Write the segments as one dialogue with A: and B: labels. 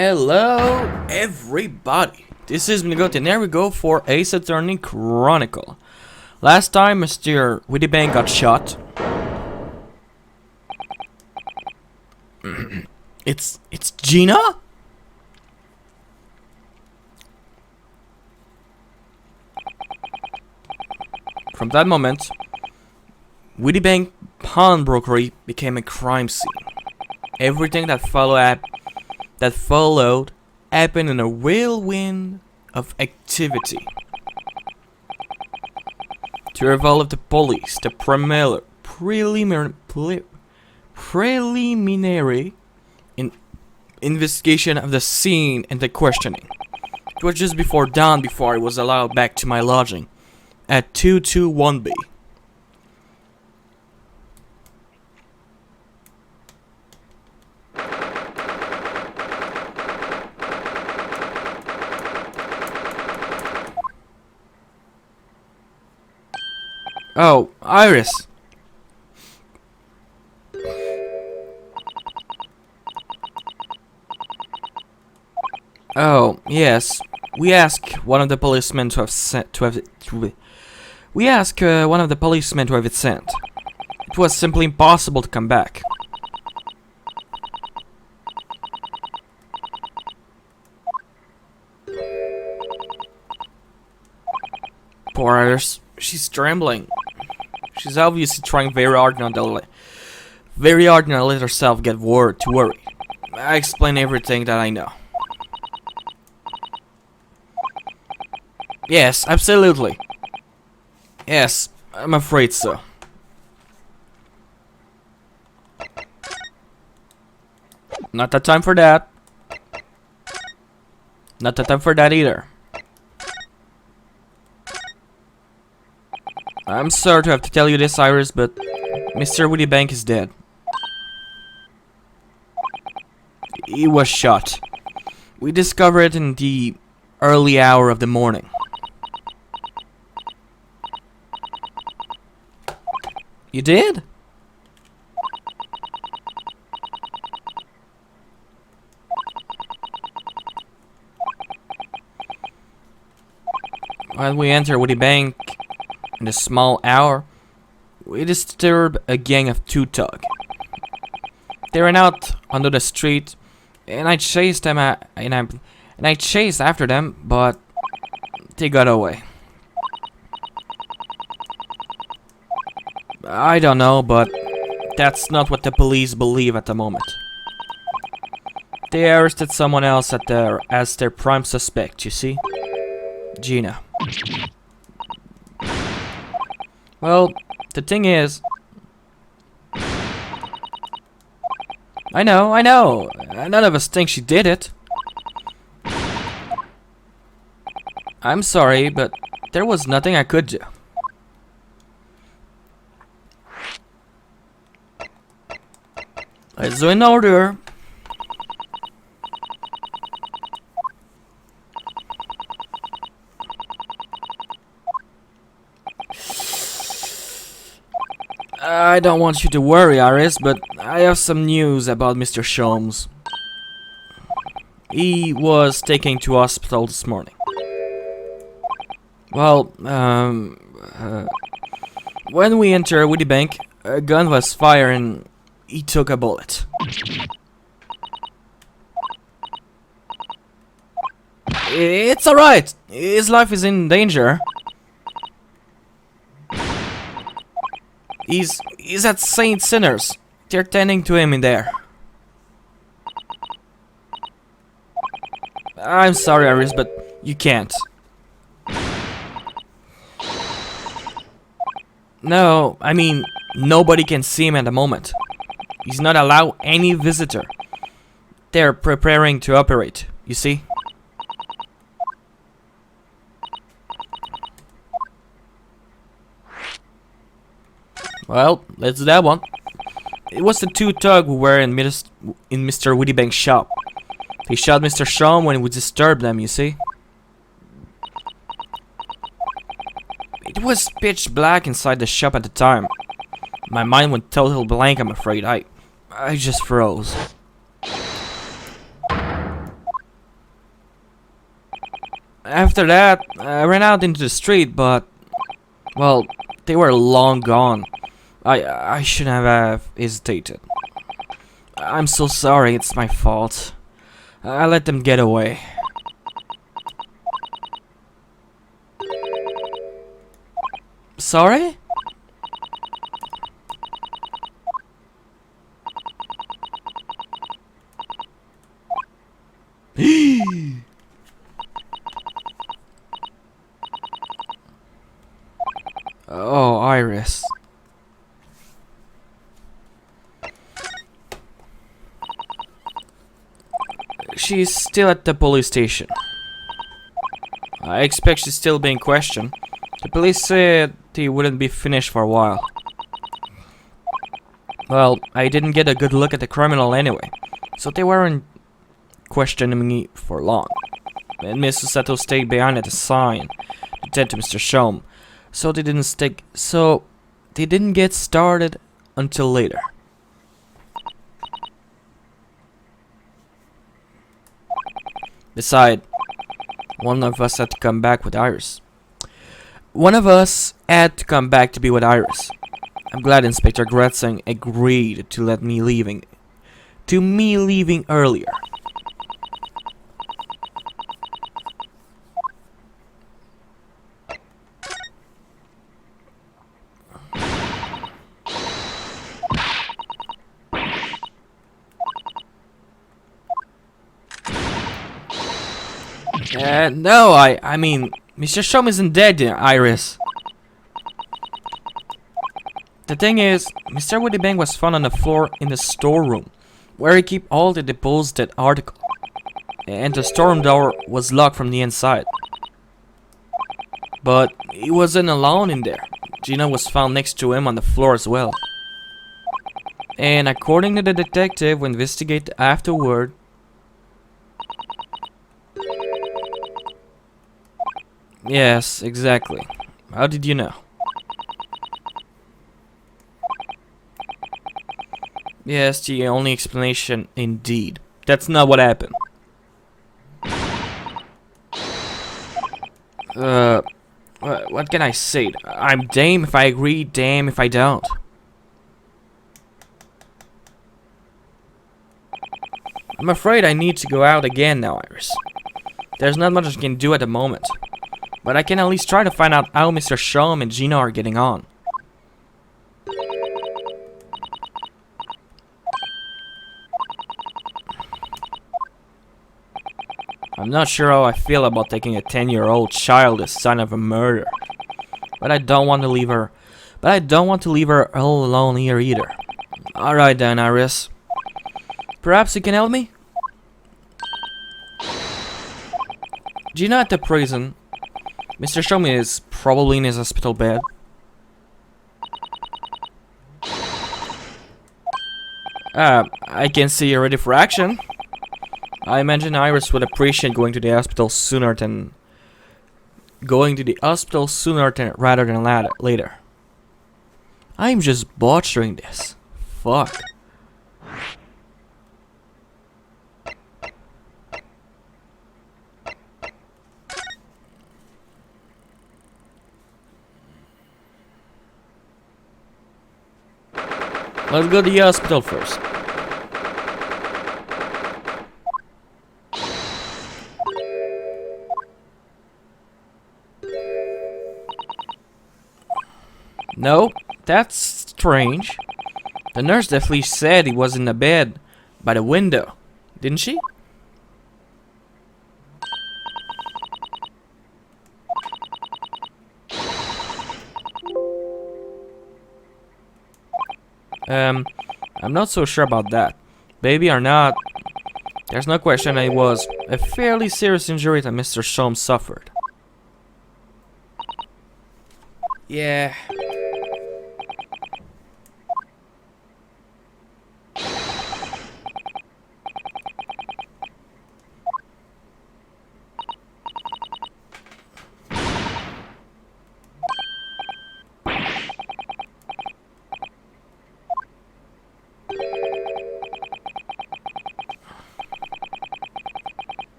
A: Hello, everybody. This is Minigot, and here we go for ep17 Chronicle. Last time, Mr. Whittybank got shot. It's Gina? From that moment, Whittybank pawnbrokery became a crime scene. Everything that followed happened in a whirlwind of activity. To involve the police, the preliminary investigation of the scene and the questioning. It was just before dawn before I was allowed back to my lodging at 221B. Oh, Iris. Oh, yes. We ask one of the policemen to have it sent. It was simply impossible to come back. Poor Iris. She's trembling. She's obviously trying very hard not to let herself get worried. I explain everything that I know. Yes, absolutely. Yes, I'm afraid so. Not the time for that. Not the time for that either. I'm sorry to have to tell you this, Iris, but Mr. Whittybank is dead. He was shot. We discovered it in the early hour of the morning. You did? When we enter Whittybank in a small hour, we disturb a gang of two thugs. They ran out onto the street, and I chased them. I chased after them, but they got away. I don't know, but that's not what the police believe at the moment. They arrested someone else as their prime suspect. You see, Gina. Well, the thing is, I know, none of us think she did it. I'm sorry, but there was nothing I could do. Let's do in order. I don't want you to worry, Iris, but I have some news about Mr. Sholmes. He was taken to hospital this morning. Well, when we entered Whittybank, a gun was fired and he took a bullet. It's alright. His life is in danger. He's at St. Sinners. They're tending to him in there. I'm sorry, Iris, but you can't. No, I mean, nobody can see him at the moment. He's not allowed any visitor. They're preparing to operate, you see? Well, let's do that one. It was the two thugs who were in Mr. Whittybank's shop. They shot Mr. Sholmes when we disturbed them, you see? It was pitch black inside the shop at the time. My mind went total blank, I'm afraid. I just froze. After that, I ran out into the street, but, well, they were long gone. I shouldn't have hesitated. I'm so sorry, it's my fault. I let them get away. Sorry? Oh, Iris. She's still at the police station. I expect she's still being questioned. The police said he wouldn't be finished for a while. Well, I didn't get a good look at the criminal anyway, so they weren't questioning me for long. And Mrs. Sato stayed behind at the sign to tend to Mr. Shom, so they didn't get started until later. Besides, one of us had to come back with Iris. One of us had to come back to be with Iris. I'm glad Inspector Gretzing agreed to me leaving earlier. No, I mean, Mr. Shom isn't dead, Iris. The thing is, Mr. Woodybang was found on the floor in the storeroom, where he keep all the deposited articles, and the storeroom door was locked from the inside. But he wasn't alone in there. Gina was found next to him on the floor as well. And according to the detective who investigated afterward, yes, exactly. How did you know? Yes, the only explanation indeed. That's not what happened. What can I say? I'm damn if I agree, damn if I don't. I'm afraid I need to go out again now, Iris. There's not much I can do at the moment. But I can at least try to find out how Mr. Shom and Gina are getting on. I'm not sure how I feel about taking a 10-year-old child as son of a murder. But I don't want to leave her. All alone here either. Alright then, Iris. Perhaps you can help me? Gina at the prison. Mr. Shom is probably in his hospital bed. I can see you're ready for action. I imagine Iris would appreciate going to the hospital sooner than rather than later. I'm just butchering this. Fuck. Let's go to the hospital first. No, that's strange. The nurse definitely said he was in the bed by the window, didn't she? I'm not so sure about that. Baby or not, there's no question it was a fairly serious injury that Mr. Shom suffered. Yeah.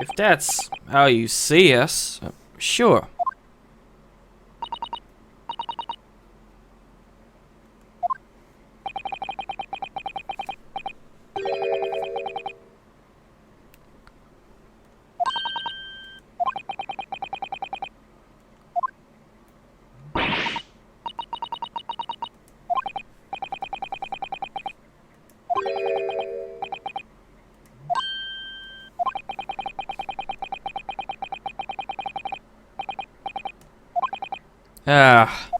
A: If that's how you see us, sure. Ah.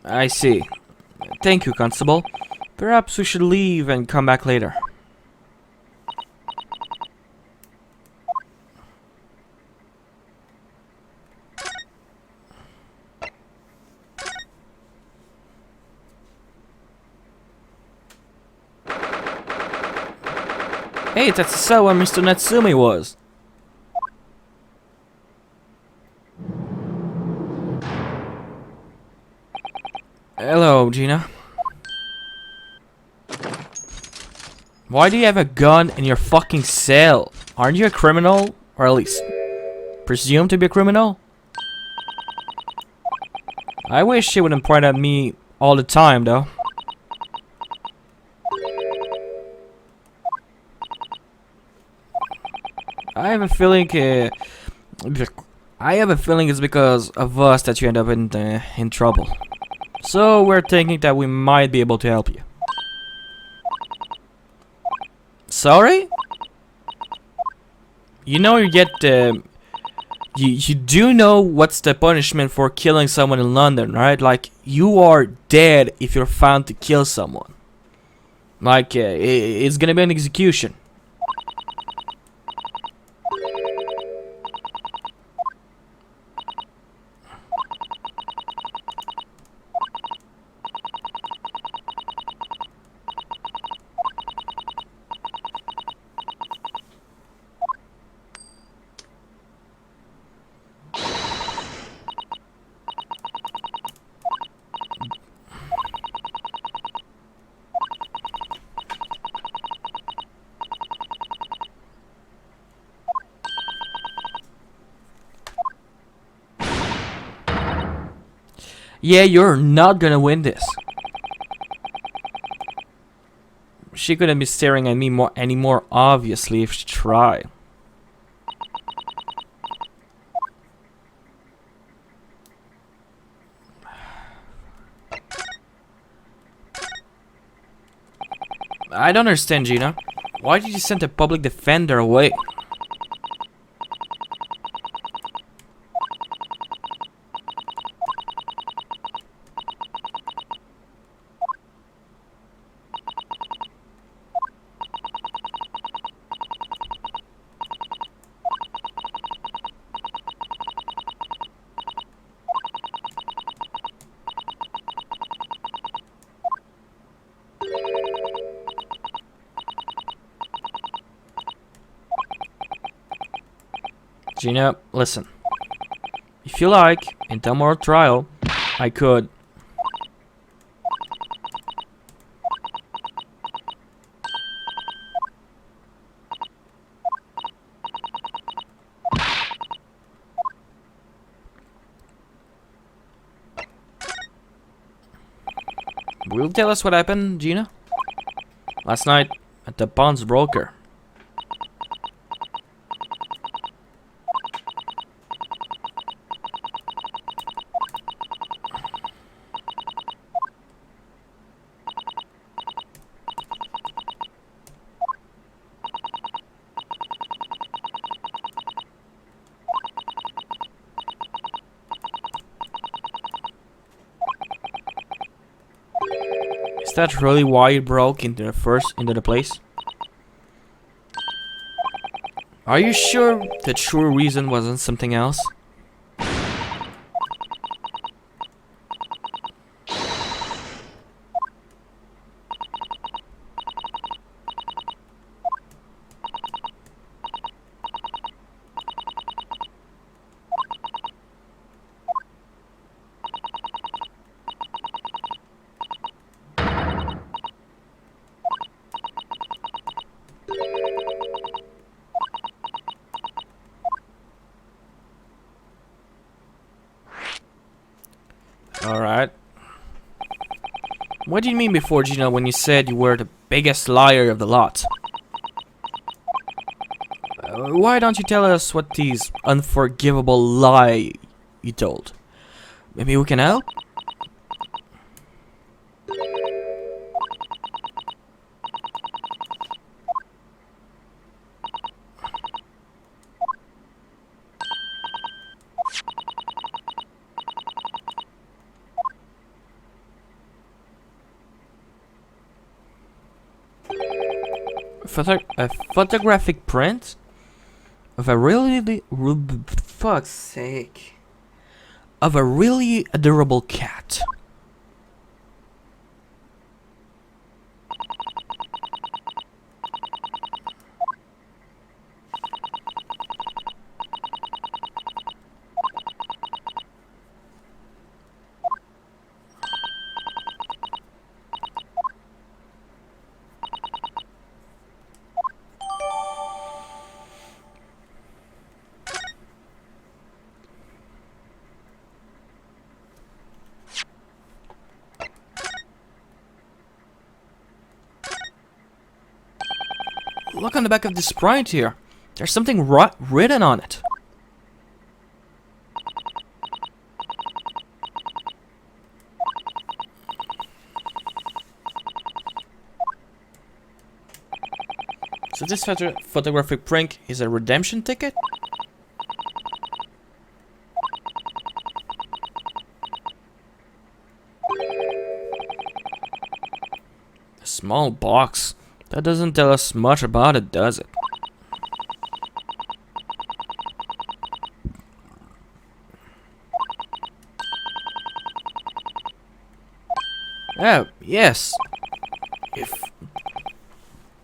A: I see. Thank you, Constable. Perhaps we should leave and come back later. Hey, that's the cell where Mr. Natsumi was. Hello, Gina. Why do you have a gun in your fucking cell? Aren't you a criminal? Or at least presumed to be a criminal? I wish she wouldn't point at me all the time, though. I have a feeling. I have a feeling it's because of us that you end up in trouble. So we're thinking that we might be able to help you. Sorry? You know you get you do know what's the punishment for killing someone in London, right? Like, you are dead if you're found to kill someone. Like, it's gonna be an execution. Yeah, you're not gonna win this. She couldn't be staring at me any more obviously if she tried. I don't understand, Gina. Why did you send the public defender away? Gina, listen. If you like, in tomorrow trial, I could. Will you tell us what happened, Gina? Last night at the Bonds Broker. Is that really why you broke into the place? Are you sure the true reason wasn't something else? What do you mean before, Gino, when you said you were the biggest liar of the lot? Why don't you tell us what these unforgivable lie you told? Maybe we can help? A photographic print of a fuck's sake, of a really adorable cat. Look on the back of this print here. There's something written on it. So this photographic print is a redemption ticket? A small box. That doesn't tell us much about it, does it? Oh, yes.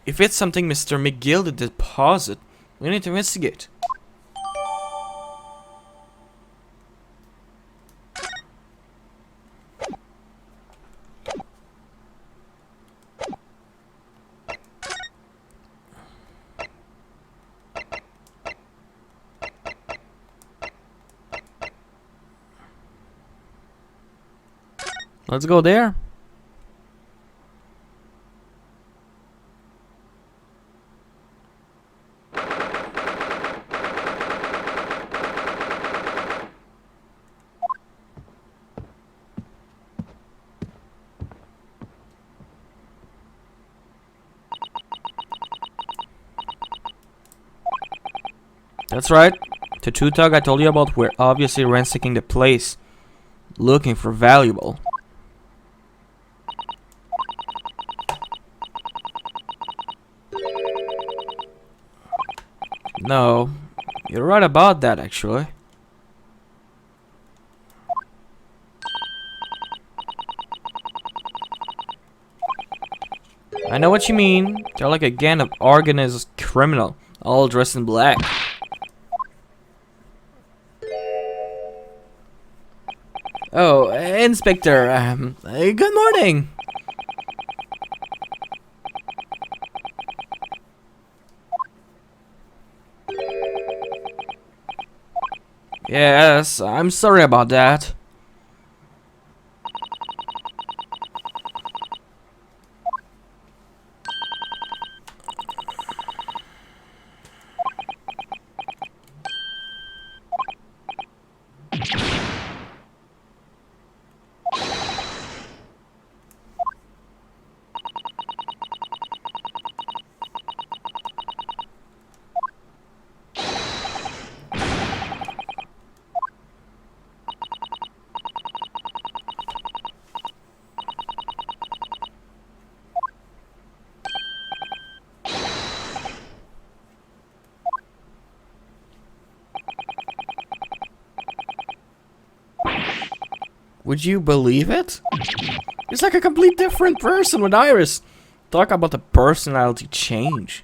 A: If it's something Mr. McGill did deposit, we need to investigate. Let's go there. That's right. The two thug I told you about were obviously ransacking the place, looking for valuable. No, you're right about that, actually. I know what you mean. They're like a gang of organized criminal, all dressed in black. Oh, Inspector, good morning. Yes, I'm sorry about that. Would you believe it? It's like a complete different person with Iris. Talk about the personality change.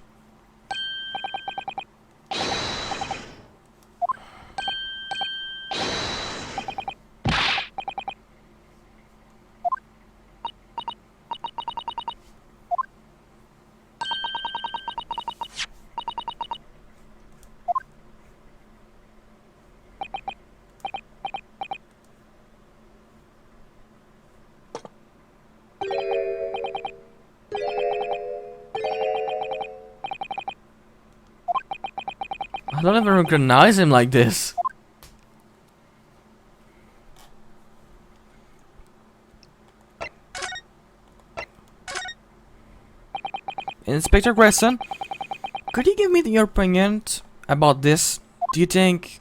A: I don't even recognize him like this. Inspector Grayson, could you give me your opinion about this? Do you think...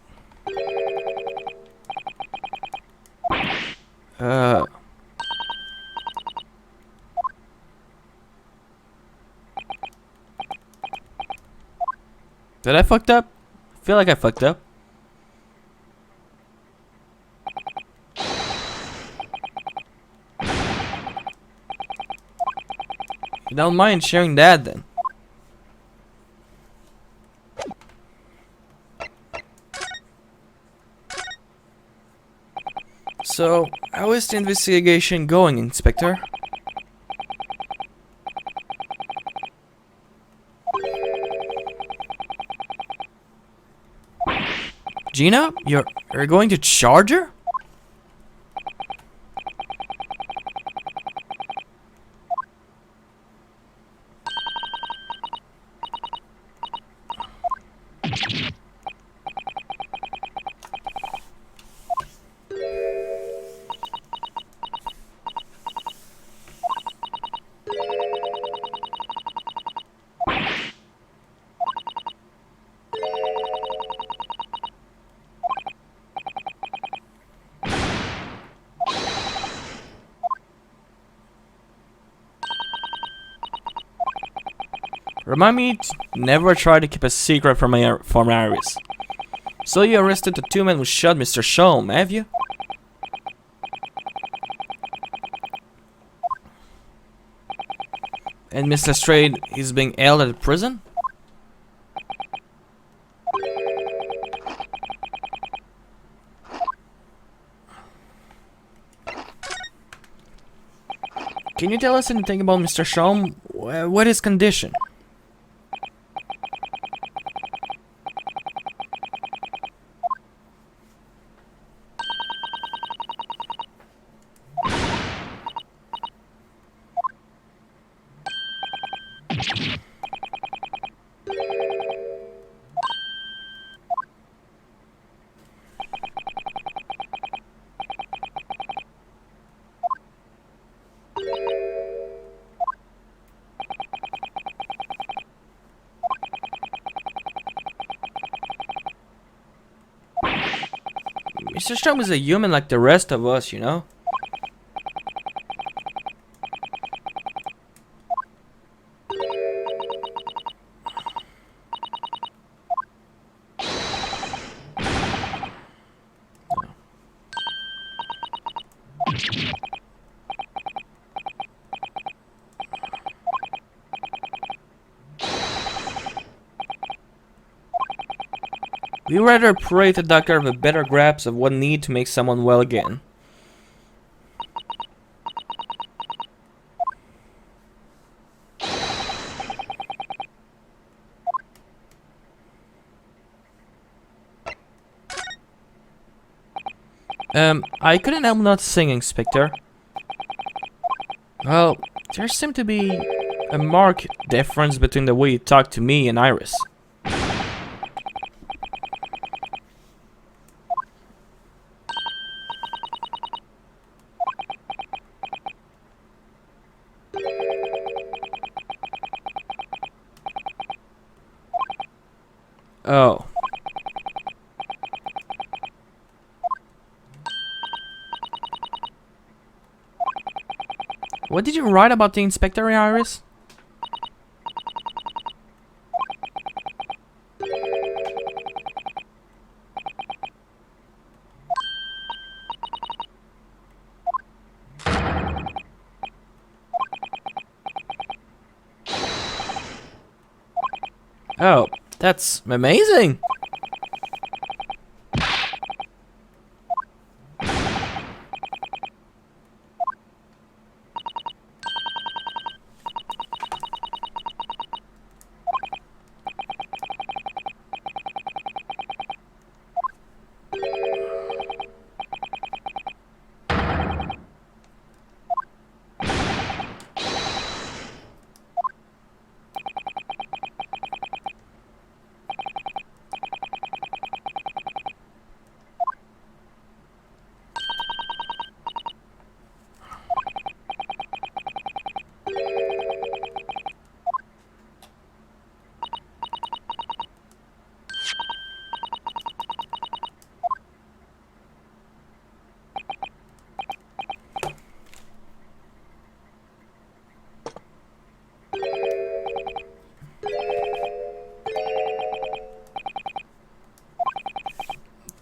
A: Did I fucked up? I feel like I fucked up. You don't mind sharing that then? So, how is the investigation going, Inspector? Gina, you're going to charge her? Remind me to never try to keep a secret from Iris. So you arrested the two men who shot Mr. Sholm, have you? And Mr. Strayed is being held at the prison? Can you tell us anything about Mr. Sholm? What is his condition? Mr. Sholm is a human like the rest of us, you know? We rather pray the doctor have a better grasp of what need to make someone well again. I couldn't help noticing, Inspector. Well, there seemed to be a marked difference between the way you talk to me and Iris. Oh. What did you write about the Inspector, Iris? Oh, that's amazing!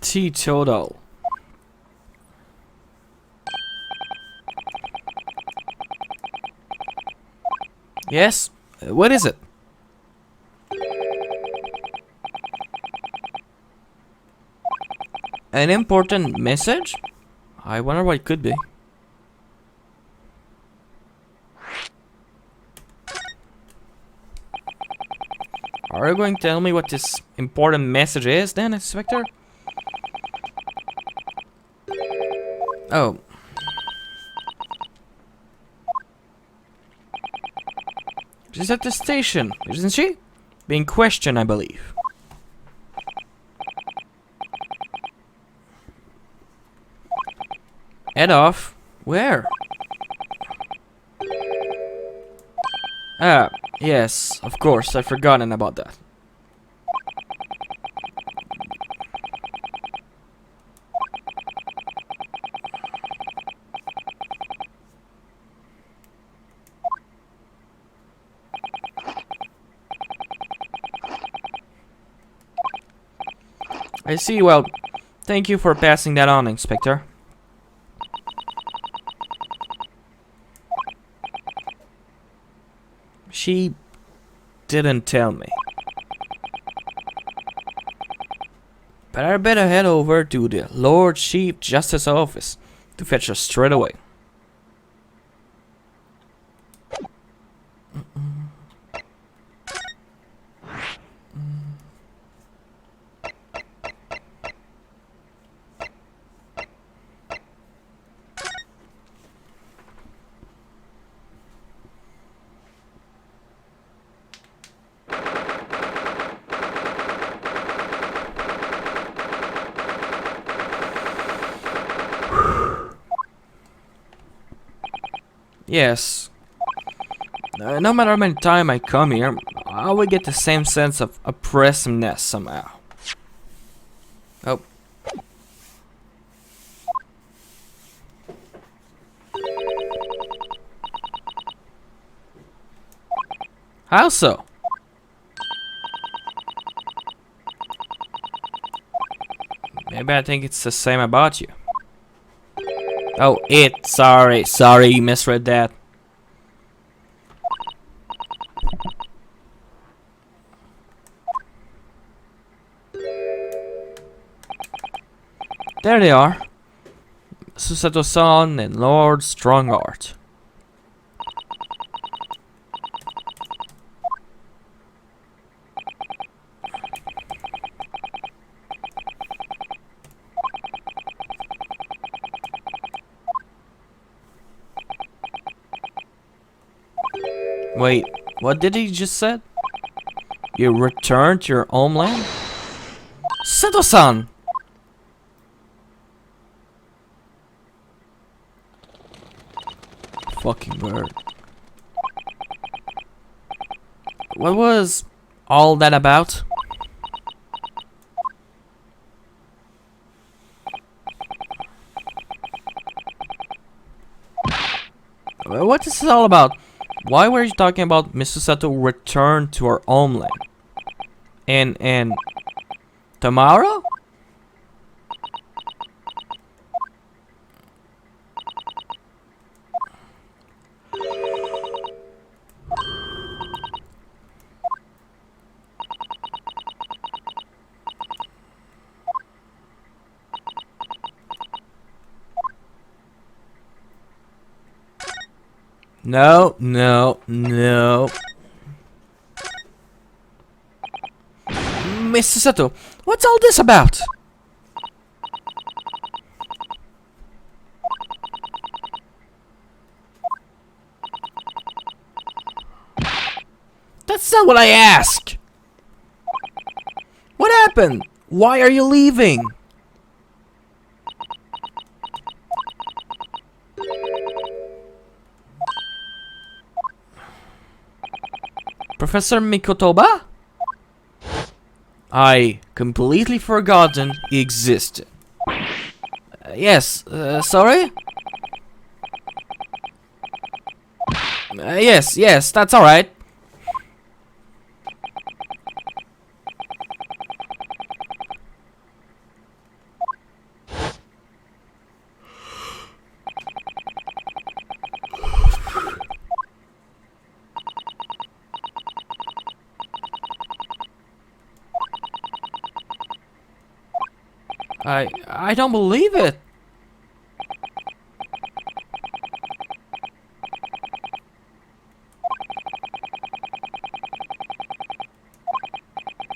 A: teetotal. Yes? What is it? An important message? I wonder what it could be. Are you going to tell me what this important message is then, Inspector? Oh. She's at the station, isn't she? Being questioned, I believe. Head off? Where? Ah, yes, of course, I've forgotten about that. I see, well, thank you for passing that on, Inspector. She didn't tell me. But I better head over to the Lord Chief Justice office to fetch her straight away. Yes. No matter how many times I come here, I will get the same sense of oppressiveness somehow. Oh. How so? Maybe I think it's the same about you. Oh, sorry, you misread that. There they are. Susato-san and Lord Strongheart. Wait, what did he just said? You returned to your homeland? Sato-san! Fucking bird. What was all that about? What is this all about? Why were you talking about Mr. Sato return to our homeland? And tomorrow? No. Mr. Sato, what's all this about? That's not what I asked. What happened? Why are you leaving? Professor Mikotoba? I completely forgotten he existed. Yes, sorry? Yes, that's alright. I don't believe it.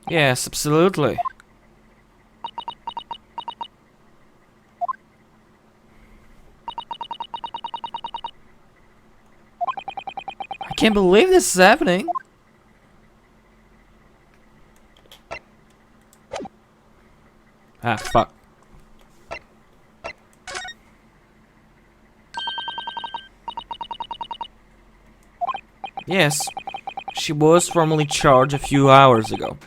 A: Yes, absolutely. I can't believe this is happening. Ah, fuck. Yes, she was formally charged a few hours ago,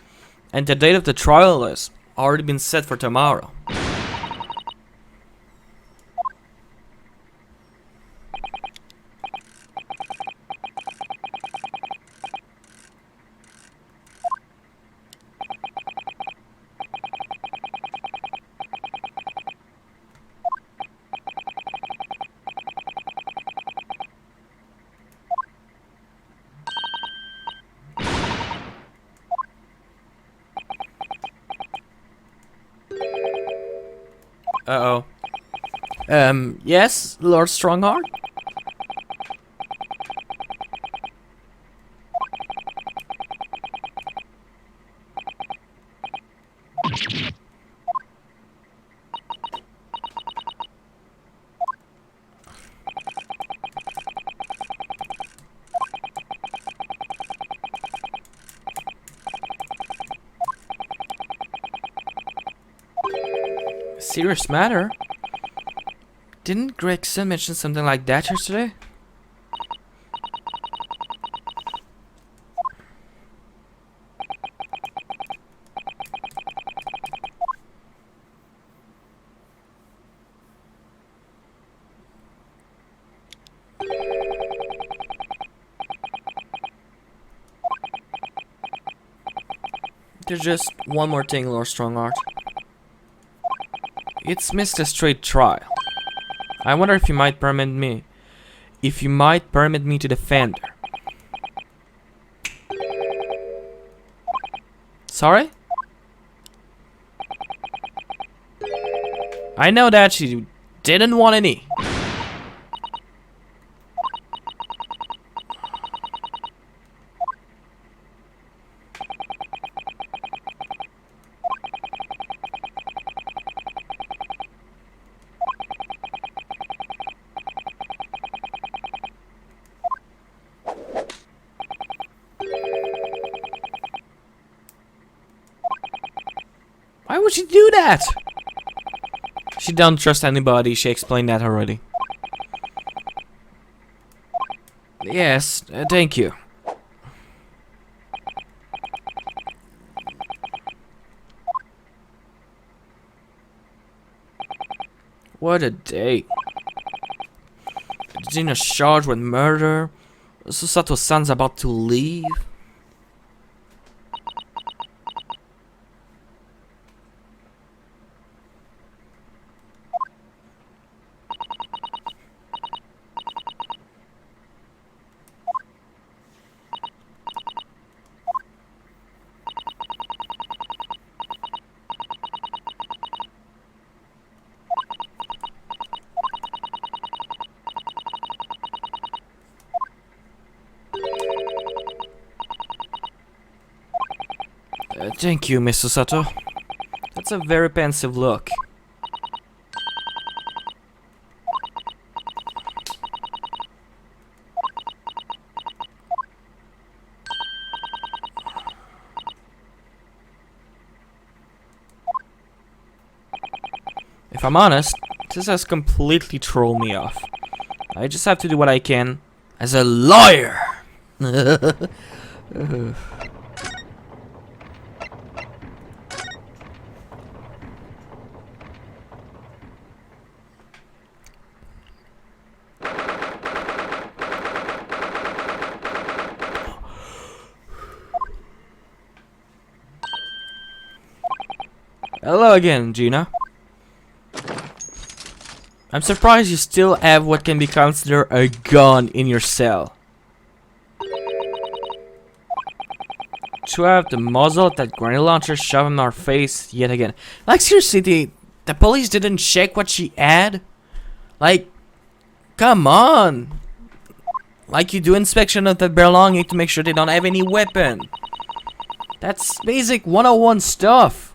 A: and the date of the trial has already been set for tomorrow. Uh-oh. Yes, Lord Strongheart? Serious matter? Didn't Gregson mention something like that yesterday? There's just one more thing, Lord Strongheart. It's missed a straight trial. I wonder if you might permit me. If you might permit me to defend her. Sorry? I know that she didn't want any. Why would she do that? She don't trust anybody, she explained that already. Yes, thank you. What a day. Gina's charged with murder. Susato-san's about to leave. Thank you, Miss Susato. That's a very pensive look. If I'm honest, this has completely thrown me off. I just have to do what I can as a lawyer. Hello again, Gina. I'm surprised you still have what can be considered a gun in your cell. To have the muzzle of that grenade launcher shoved in our face yet again. Like seriously, The police didn't check what she had? Like, come on. Like you do inspection of the belonging to make sure they don't have any weapon. That's basic 101 stuff.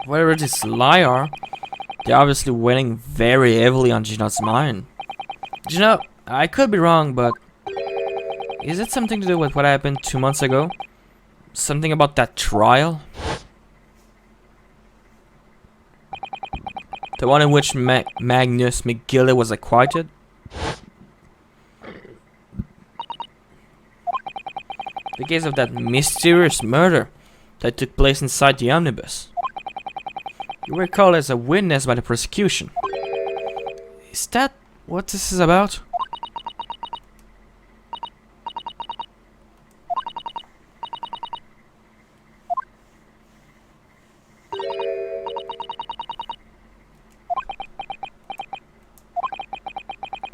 A: Whatever this liar, they're obviously weighing very heavily on Gina's mind. Gina, I could be wrong, but is it something to do with what happened 2 months ago? Something about that trial? The one in which Magnus McGilly was acquitted? The case of that mysterious murder that took place inside the omnibus. You were called as a witness by the prosecution. Is that what this is about?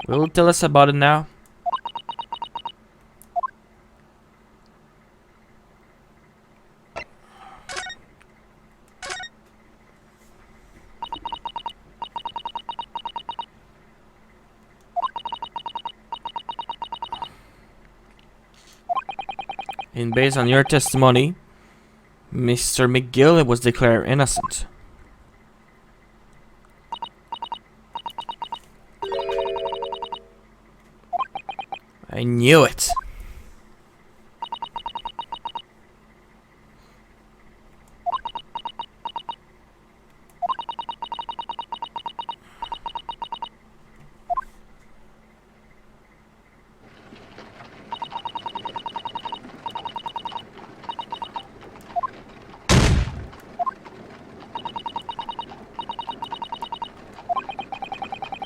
A: Will you tell us about it now? And based on your testimony, Mr. McGill was declared innocent. I knew it.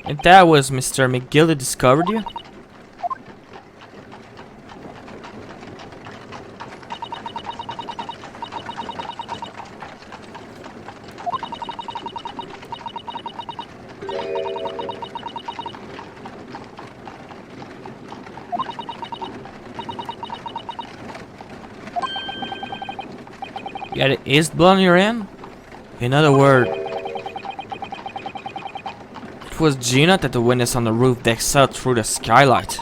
A: And that was Mr. McGill who discovered you? You had his blood on your hand? In other words, it was Gina that the witness on the roof deck saw through the skylight.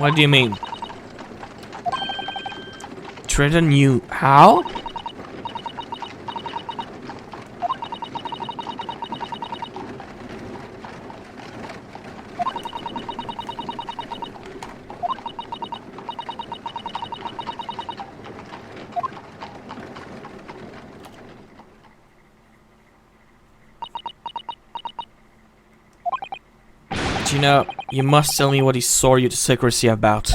A: What do you mean? Threaten you? How? You know, you must tell me what he swore you to secrecy about.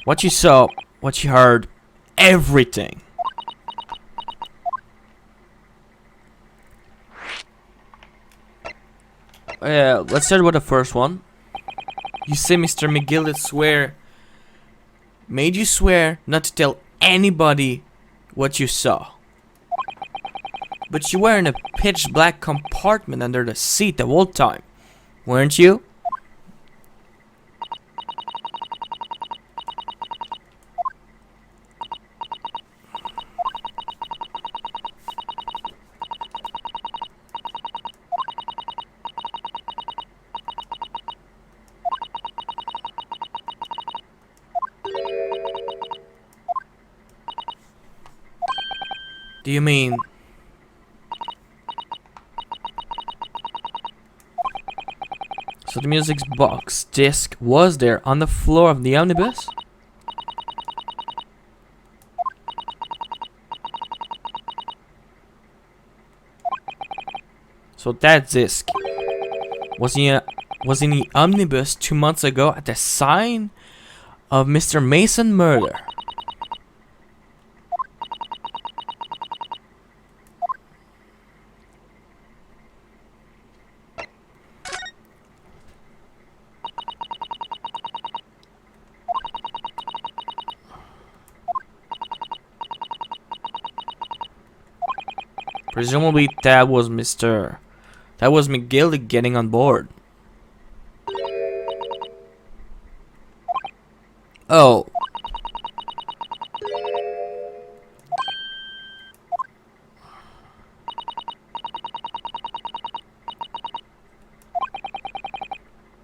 A: What you saw, what you heard, everything. Let's start with the first one. You say Mr. McGill made you swear not to tell anybody what you saw. But you were in a pitch black compartment under the seat the whole time, weren't you? Do you mean... So the music box disc was there on the floor of the omnibus? So that disc was in the omnibus 2 months ago at the sign of Mr. Mason murder. Presumably that was McGill getting on board. Oh.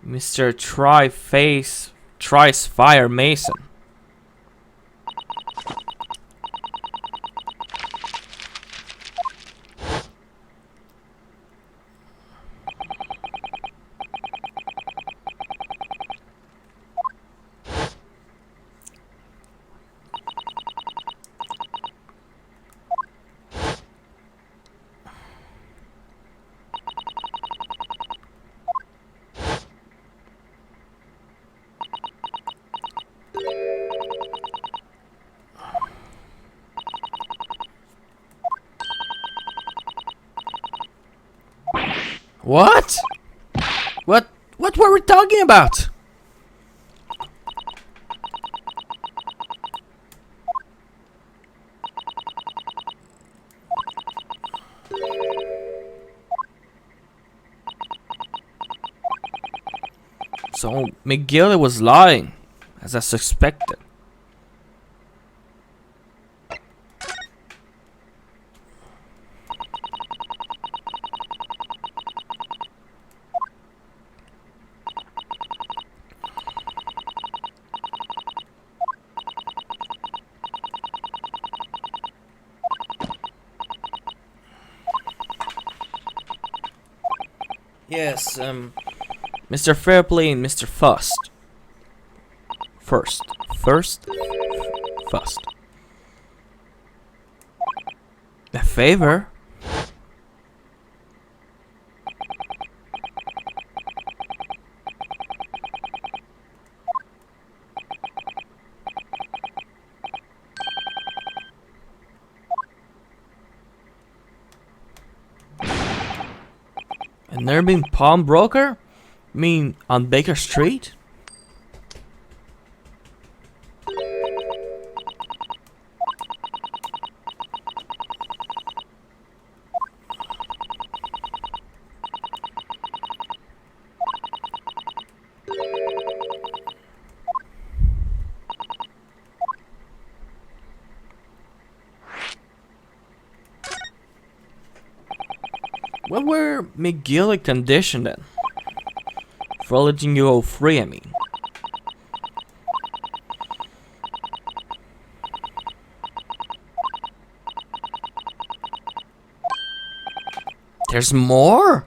A: Mr. Tries Fire Mason. What? What were we talking about? So McGill was lying, as I suspected. Yes, Mr. Fairplay and Mr. Fust. First. A favor? A nearby pawnbroker? You mean on Baker Street? What were McGill conditioned then? For letting you go free, I mean. There's more?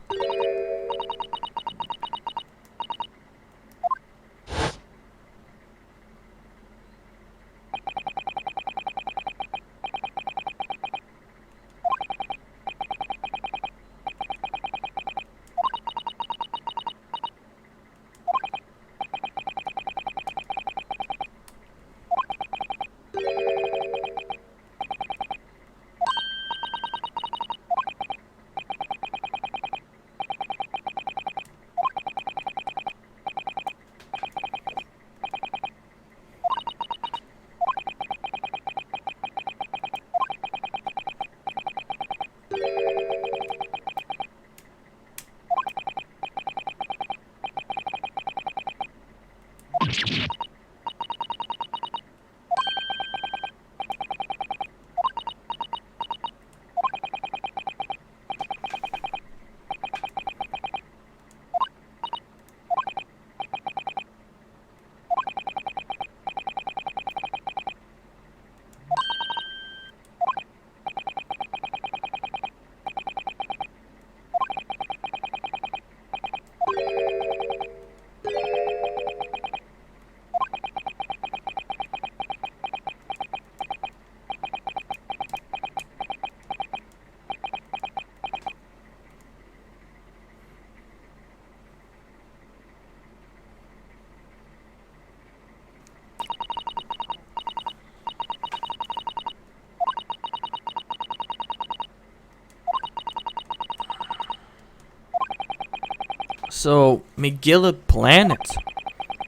A: So, Miguel had planned it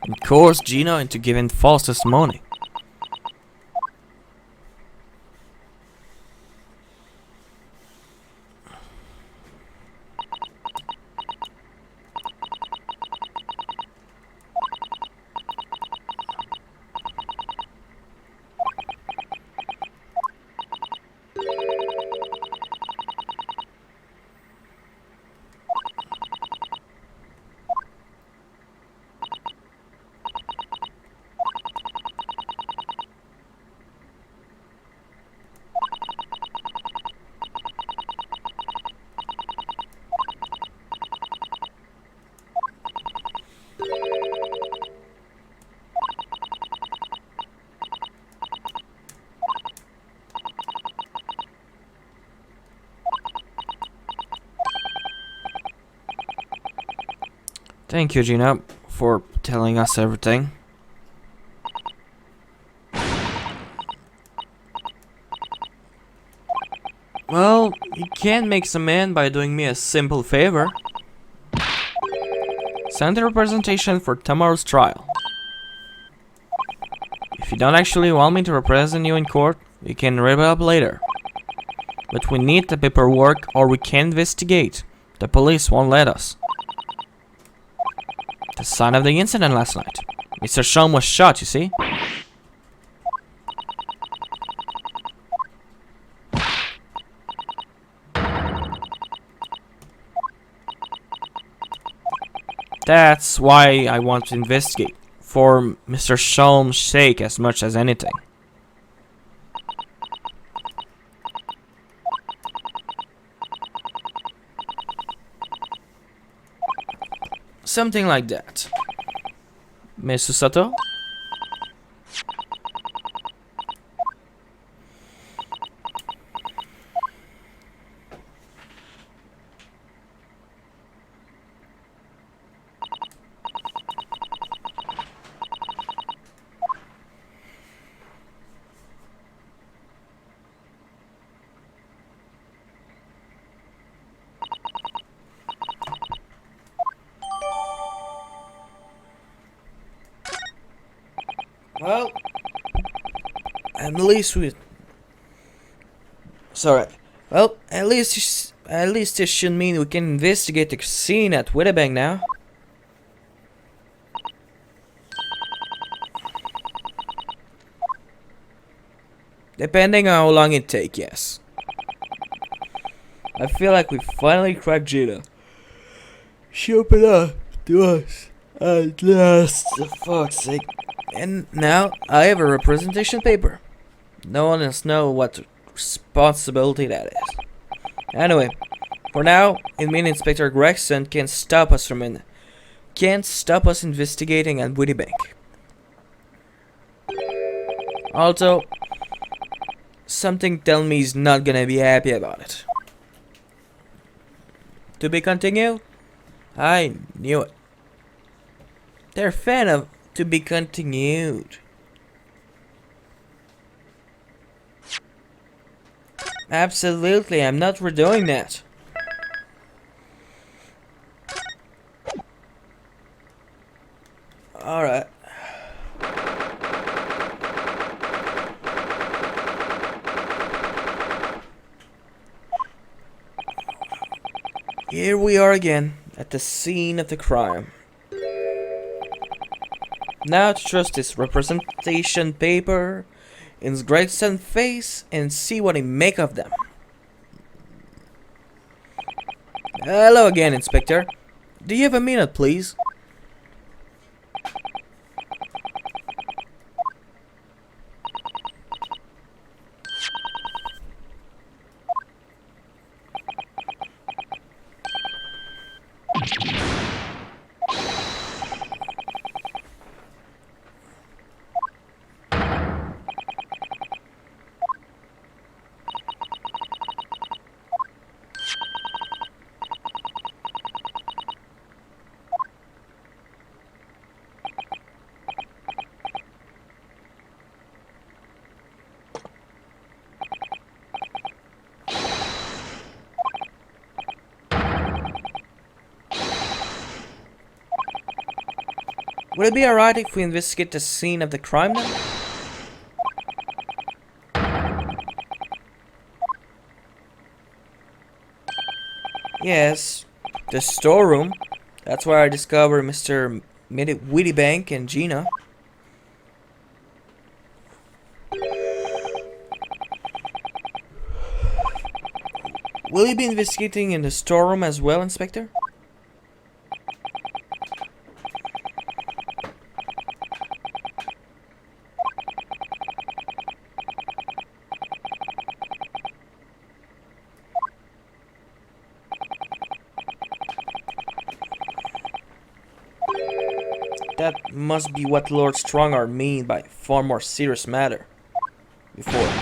A: and coerced Gino into giving false testimony. Thank you, Gino, for telling us everything. Well, you can make some in by doing me a simple favor. Send a representation for tomorrow's trial. If you don't actually want me to represent you in court, you can rip it up later. But we need the paperwork or we can't investigate. The police won't let us. The sign of the incident last night. Mr. Sholm was shot, you see? That's why I want to investigate. For Mr. Sholm's sake as much as anything. Something like that. Miss Susato? Well, at least we. Sorry. Well, at least this should mean we can investigate the scene at Winnipeg now. Depending on how long it takes, yes. I feel like we finally cracked Gina. She opened up to us at last, for fuck's sake. And now I have a representation paper. No one else knows what responsibility that is. Anyway, For now, it means Inspector Gregson can't stop us investigating at Woody Bank. Also, something tells me he's not gonna be happy about it. To be continued? I knew it. They're a fan of to be continued. Absolutely, I'm not redoing that. Alright. Here we are again, at the scene of the crime. Now to trust this representation paper in Gregson's face and see what he make of them. Hello again, Inspector. Do you have a minute, please? Would it be alright if we investigate the scene of the crime then? Yes, the storeroom. That's where I discovered Mr. Wittybank and Gina. Will you be investigating in the storeroom as well, Inspector? That must be what Lord Strongarm mean by far more serious matter. Before.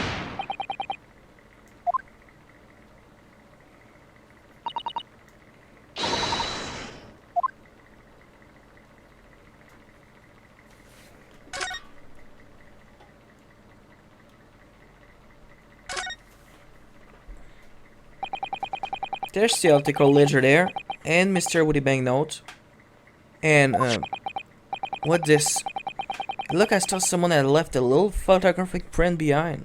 A: There's the optical ledger there, and Mr. Wittybank note. And, what this? Look, I saw someone had left a little photographic print behind.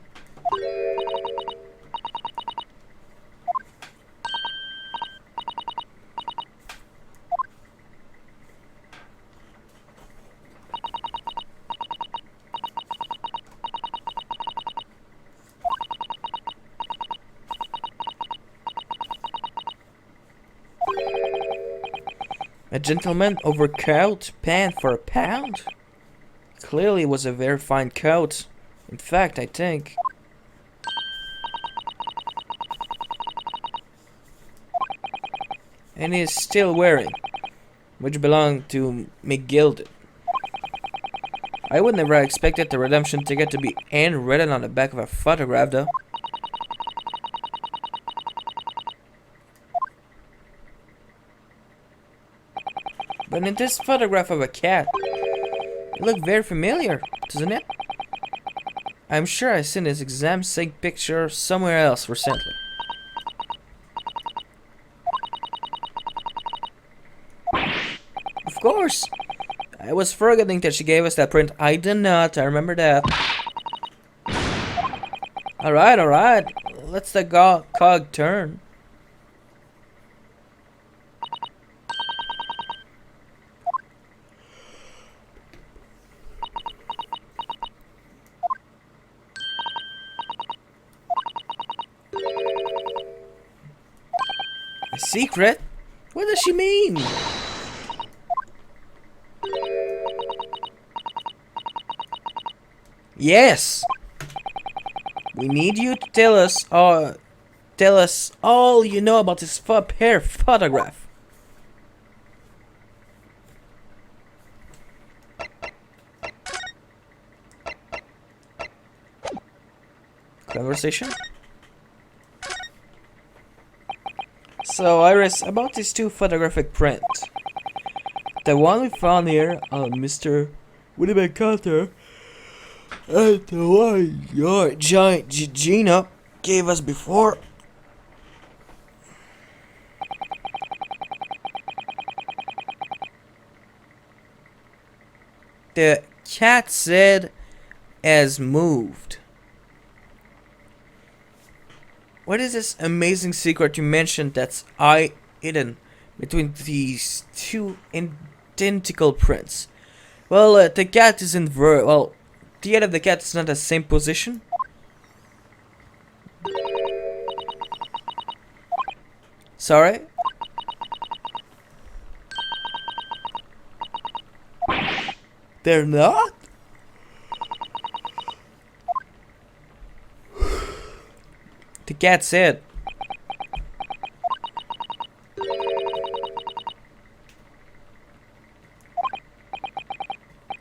A: A gentleman overcoat, pant for £1? Clearly it was a very fine coat. In fact, I think. And he is still wearing, which belonged to McGilded. I would never have expected the redemption ticket to be handwritten on the back of a photograph though. But in this photograph of a cat, it looked very familiar, doesn't it? I'm sure I've seen this exact same picture somewhere else recently. Of course! I was forgetting that she gave us that print. I did not, I remember that. Alright. Let's the cog turn. A secret? What does she mean? Yes! We need you to tell us tell us all you know about this pair photograph. Conversation? So, Iris, about these two photographic prints. The one we found here on Mr. William Carter, and the one your giant Gina gave us before. The cat said has moved. What is this amazing secret you mentioned that's hidden between these two identical prints? Well, the cat is well, the head of the cat is not the same position. Sorry? They're not? The cat said.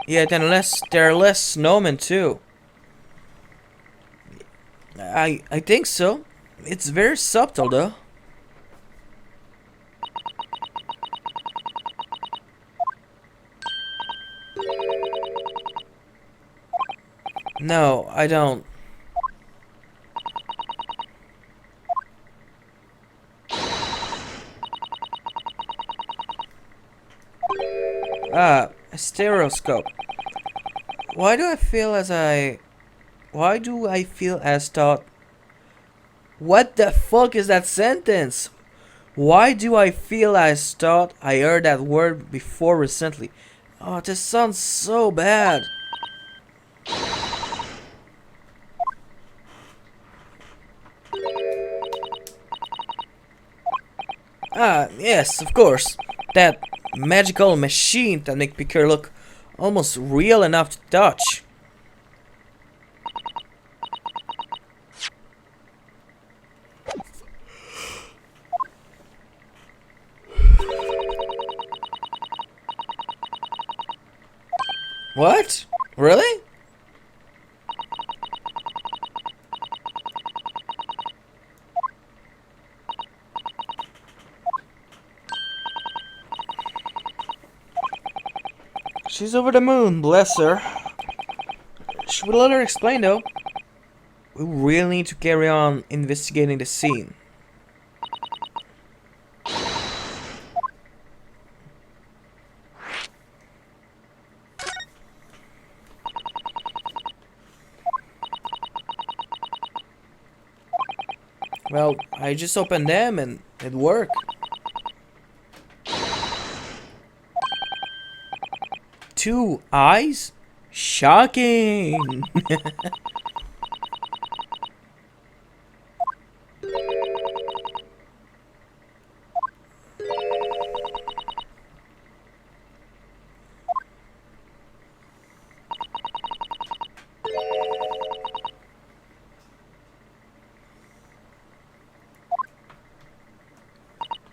A: Yeah, then there are less snowmen too. I think so. It's very subtle though. No, I don't. A stereoscope. Why do I feel as thought? What the fuck is that sentence? Why do I feel as thought I heard that word before recently? Oh, this sounds so bad. Ah, yes, of course. That magical machine that make Picker look almost real enough to touch. What? Really? She's over the moon, bless her. Should we let her explain though? We really need to carry on investigating the scene. Well, I just opened them and it worked. Two eyes? Shocking!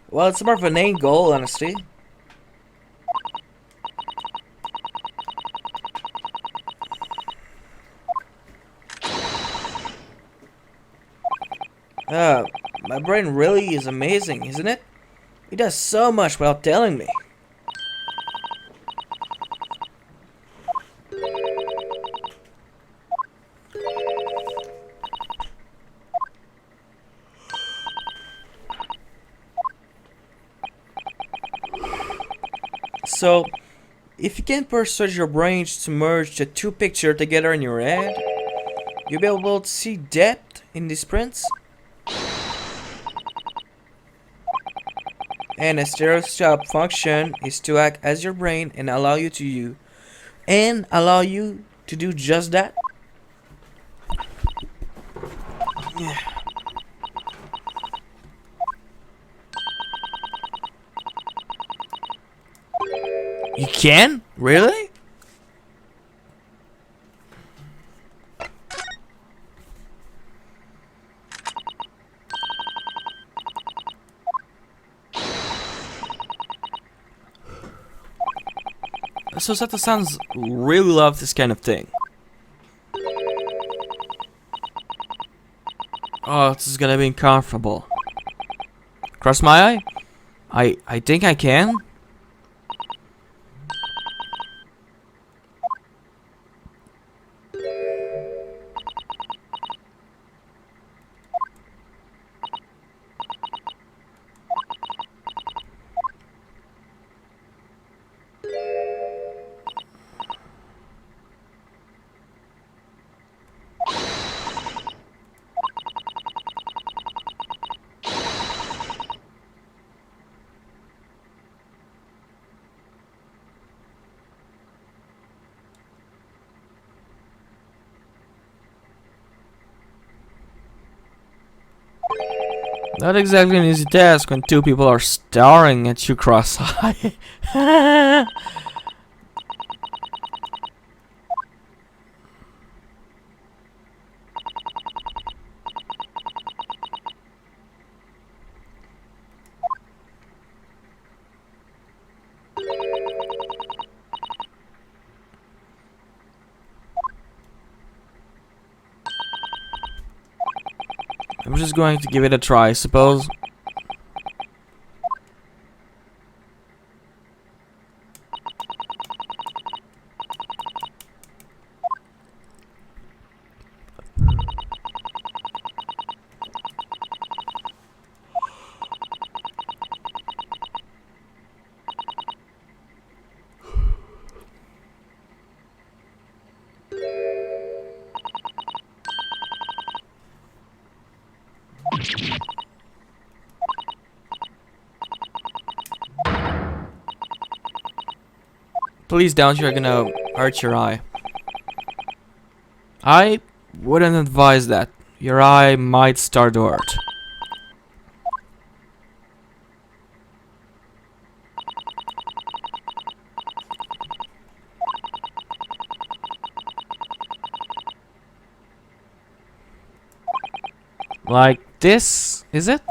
A: Well, it's more of an end goal, honestly. My brain really is amazing, isn't it? It does so much without telling me. So, if you can persuade your brain to merge the two pictures together in your head, you'll be able to see depth in these prints. And a stereoscope function is to act as your brain and allow you to do just that. You can? Really? Susato sounds really love this kind of thing. Oh, this is gonna be uncomfortable. Cross my eye? I think I can. Not exactly an easy task when two people are staring at you cross-eyed. I'm just going to give it a try, I suppose. Please don't, you're gonna hurt your eye. I wouldn't advise that. Your eye might start to hurt. Like this, is it?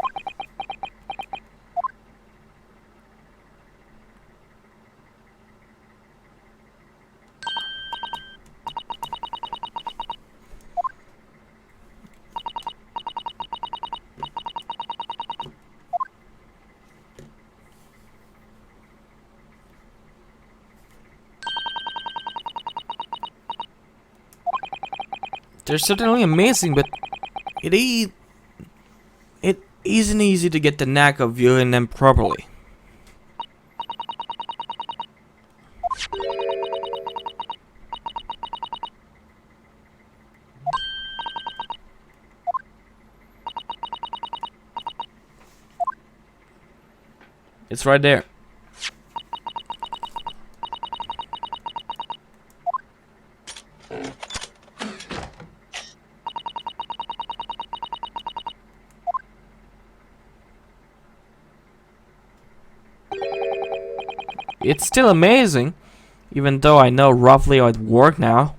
A: They're certainly amazing, but it isn't easy to get the knack of viewing them properly. It's right there. It's still amazing, even though I know roughly how it works now.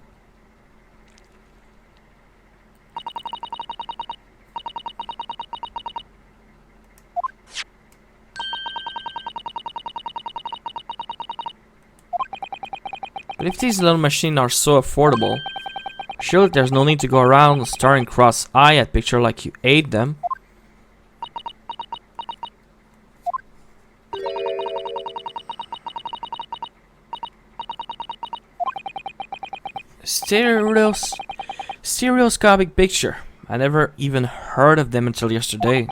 A: But if these little machines are so affordable, surely there's no need to go around staring cross-eyed at pictures like you ate them. Stereoscopic picture. I never even heard of them until yesterday.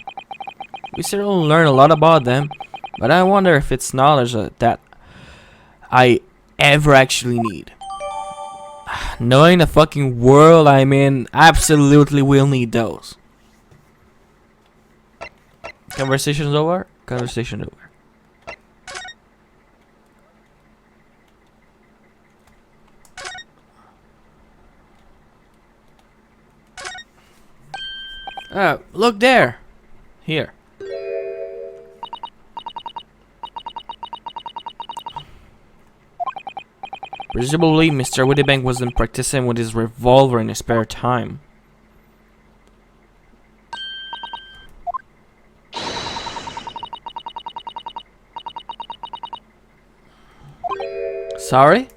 A: We certainly learn a lot about them, but I wonder if it's knowledge that I ever actually need. Knowing the fucking world I'm in, absolutely will need those. Conversation's over? Conversation over. Look there. Here. Presumably, Mr. Wittybank wasn't practicing with his revolver in his spare time. Sorry?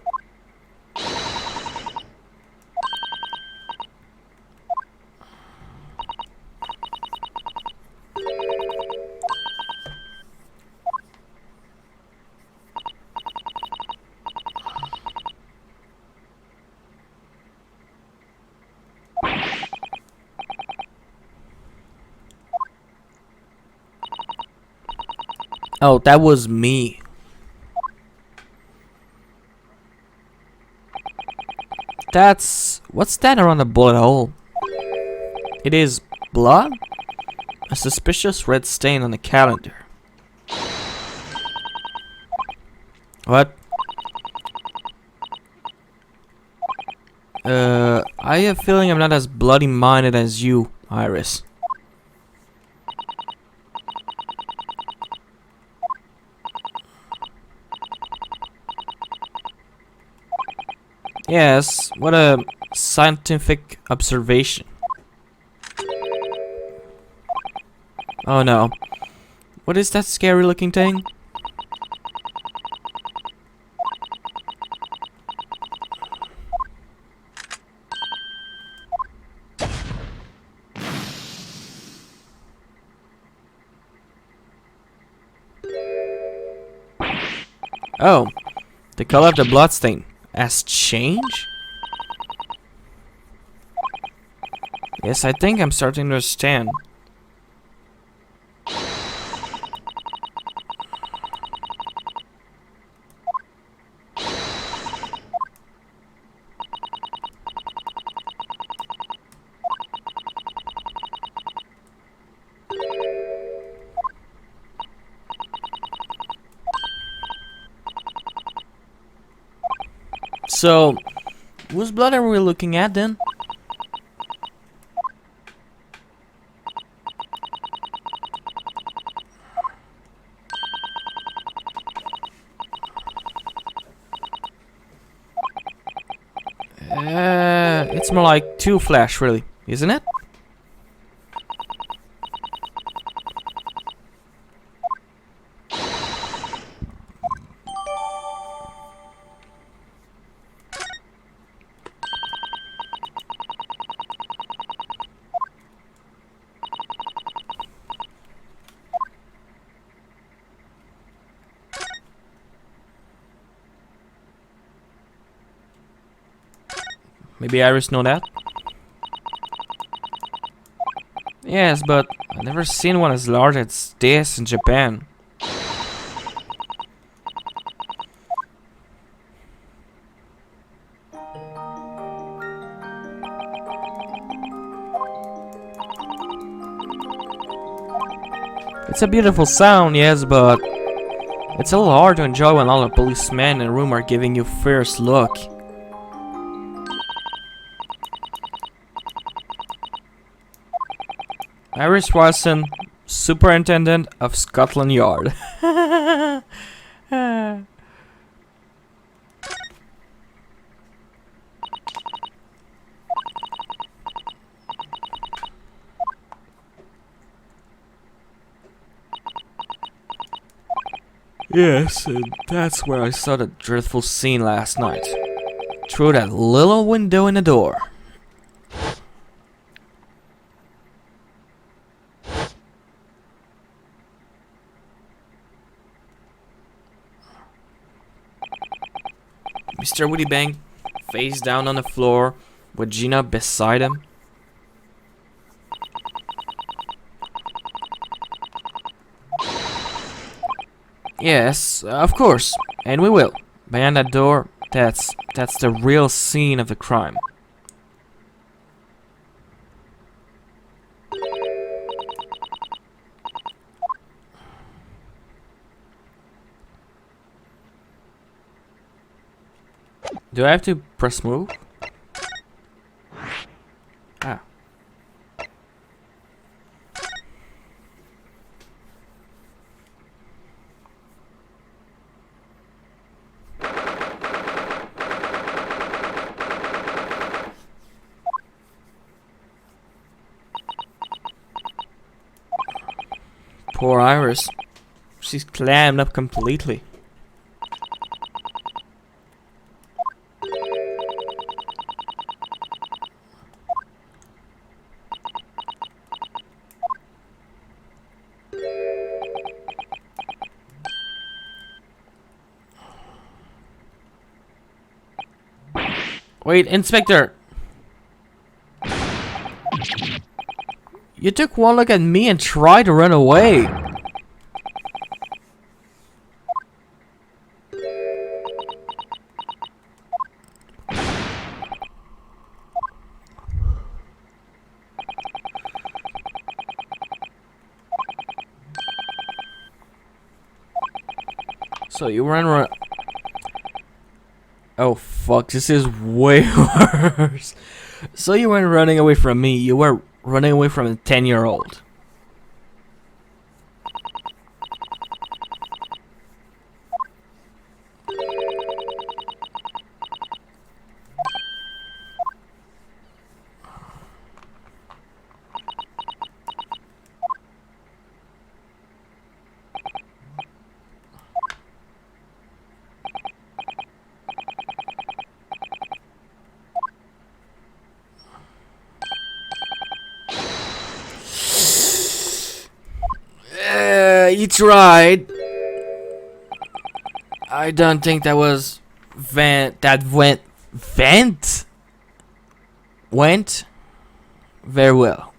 A: Oh, that was me. What's that around the bullet hole? It is blood? A suspicious red stain on the calendar. What? I have a feeling I'm not as bloody minded as you, Iris. Yes, what a scientific observation. Oh no. What is that scary looking thing? Oh, the color of the bloodstain has changed? Yes, I think I'm starting to understand. So, whose blood are we looking at then? It's more like two flash, really, isn't it? Maybe Iris know that? Yes, but I've never seen one as large as this in Japan. It's a beautiful sound, yes, but it's a little hard to enjoy when all the policemen in the room are giving you fierce look. Iris Watson, Superintendent of Scotland Yard. Yes, and that's where I saw the dreadful scene last night. Through that little window in the door. Mr. Wittybank, face down on the floor, with Gina beside him. Yes, of course, and we will. Behind that door, that's the real scene of the crime. Do I have to press move? Ah. Poor Iris. She's clammed up completely. Wait, Inspector! You took one look at me and tried to run away. So you ran. Oh fuck, this is way worse. So you weren't running away from me, you were running away from a 10-year-old. You tried. I don't think that was went very well.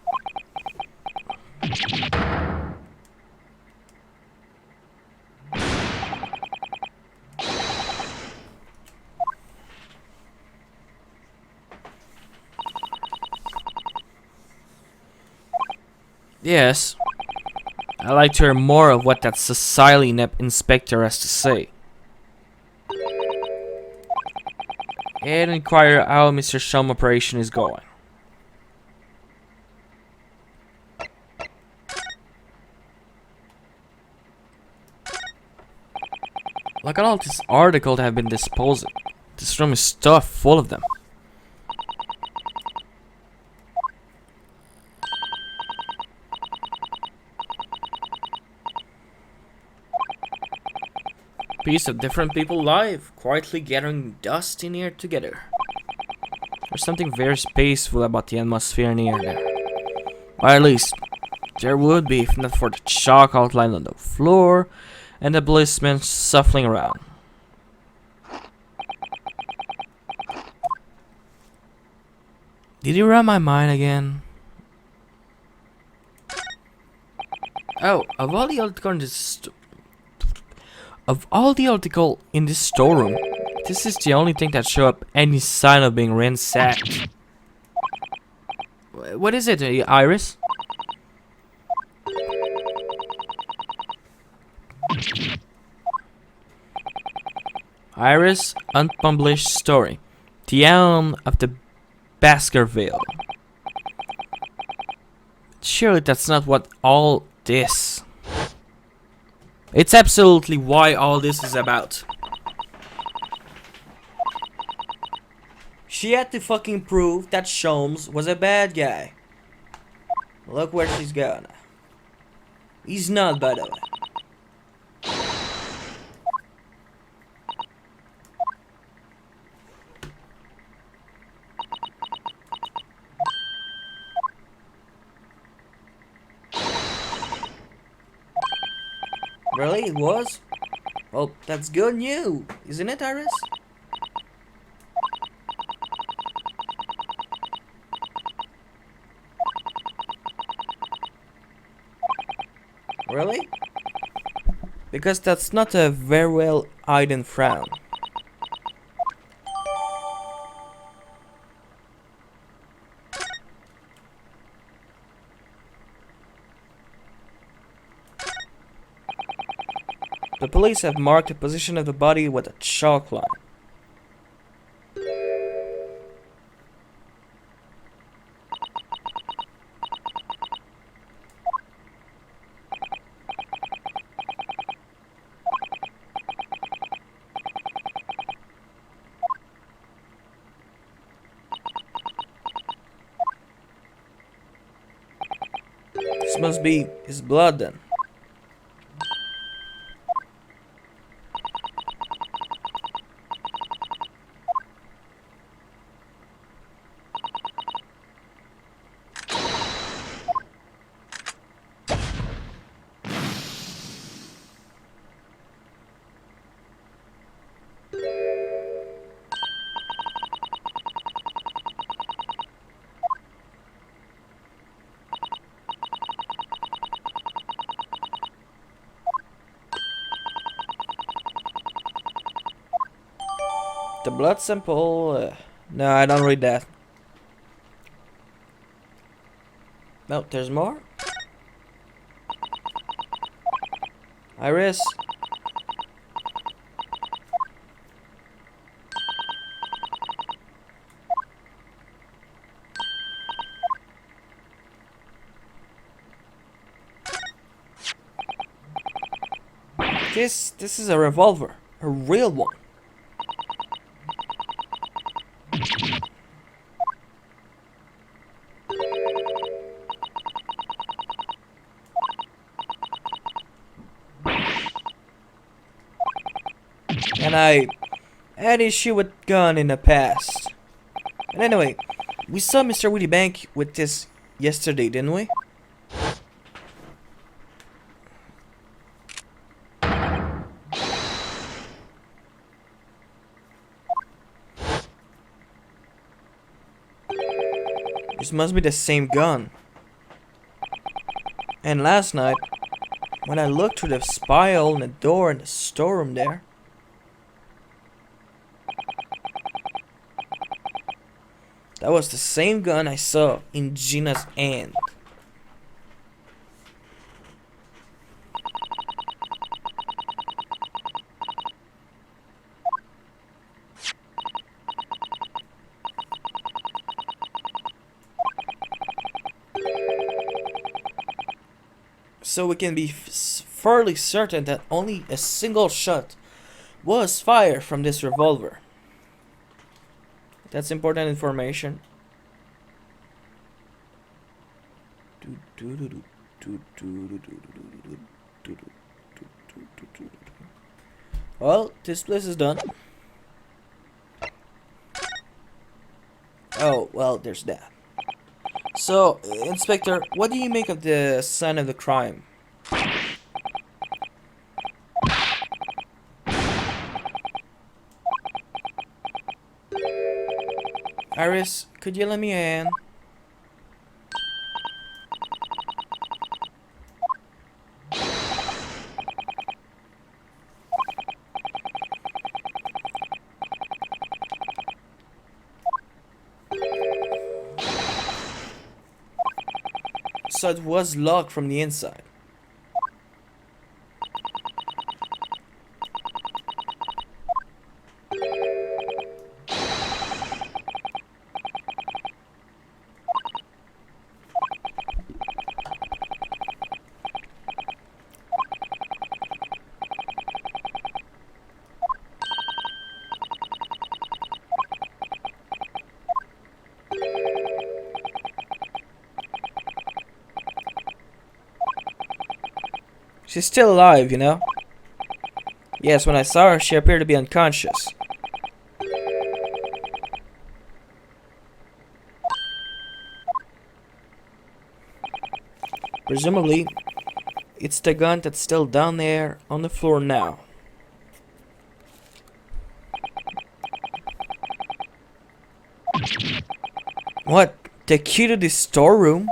A: Yes, I'd like to hear more of what that society inept inspector has to say. And inquire how Mr. Shum operation is going. Look at all this article that have been disposed of. This room is stuffed full of them. Piece of different people live, quietly gathering dust in here together. There's something very peaceful about the atmosphere in here there. Or at least, there would be if not for the chalk outline on the floor and the policemen shuffling around. Did you run my mind again? Oh, of all the article in this storeroom, this is the only thing that show up any sign of being ransacked. What is it, Iris? Iris, unpublished story. The Elm of the Baskerville. Surely that's not what all this. It's absolutely why all this is about. She had to fucking prove that Sholmes was a bad guy. Look where she's going. He's not, by the way. Really? It was? Well, that's good news, isn't it, Iris? Really? Because that's not a very well hidden frown. The police have marked the position of the body with a chalk line. This must be his blood then. The blood sample. No, I don't read that. No, there's more. Iris. This is a revolver, a real one. And I had issue with gun in the past. And anyway, we saw Mr. Woody Bank with this yesterday, didn't we? This must be the same gun. And last night, when I looked through the spy hole in the door in the storeroom there, that was the same gun I saw in Gina's hand. So we can be fairly certain that only a single shot was fired from this revolver. That's important information. Well, this place is done. Oh, well, there's that. So, Inspector, what do you make of the sign of the crime? Iris, could you lend me a hand? So it was locked from the inside. She's still alive, you know? Yes, when I saw her, she appeared to be unconscious. Presumably, it's the gun that's still down there on the floor now. What? The key to the storeroom?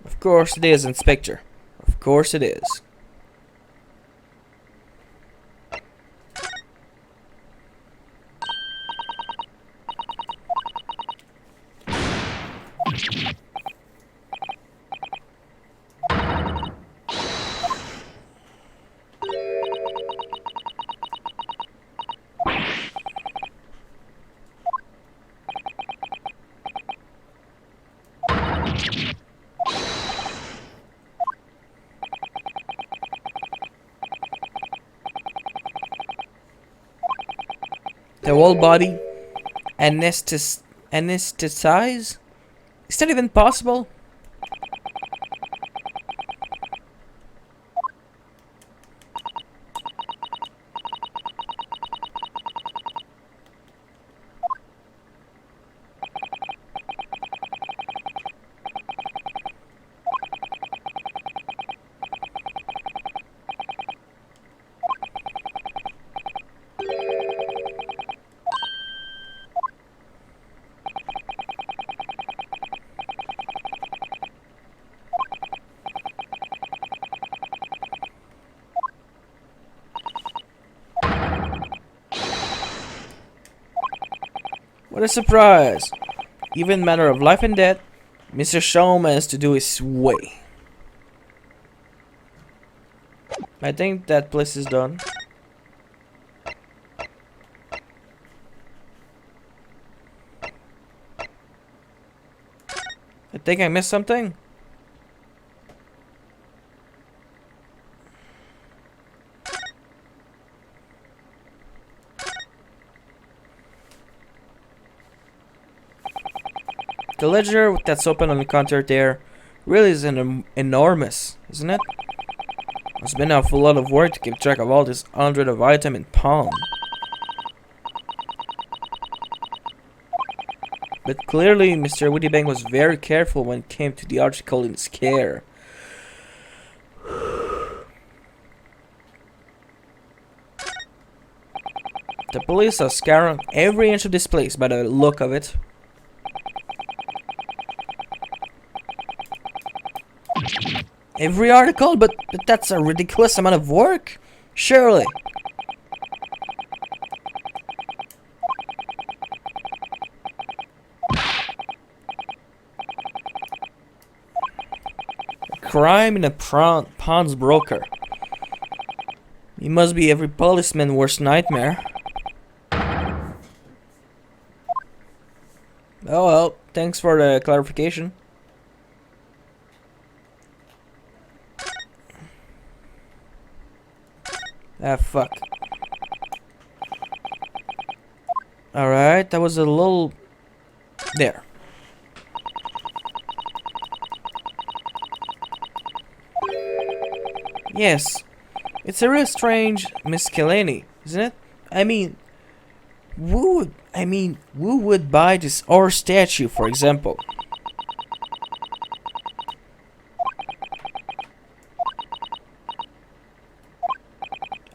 A: Of course it is, Inspector. Of course it is. The whole body anesthetized? Is that even possible? What a surprise! Even matter of life and death, Mr. Showman has to do his way. I think that place is done. I think I missed something. The ledger that's open on the counter there really is enormous, isn't it? It's been a full lot of work to keep track of all this hundred of item in pawn. But clearly, Mr. Wittybank was very careful when it came to the article in his care. The police are scouring every inch of this place by the look of it. Every article? But that's a ridiculous amount of work. Surely. Crime in a pawns broker. He must be every policeman's worst nightmare. Oh well, thanks for the clarification. Ah, fuck. Alright, that was a little... There. Yes. It's a real strange miscellany, isn't it? I mean, who would buy this ore statue, for example?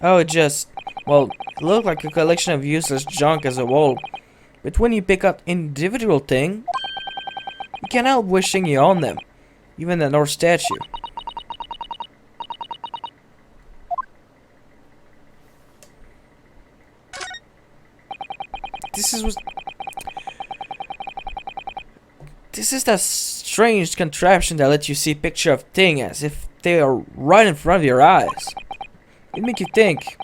A: Oh, it just, well, it looked like a collection of useless junk as a whole. But when you pick up individual thing, you can't help wishing you own them. Even an ore statue. This is that strange contraption that lets you see picture of thing as if they are right in front of your eyes. It make you think,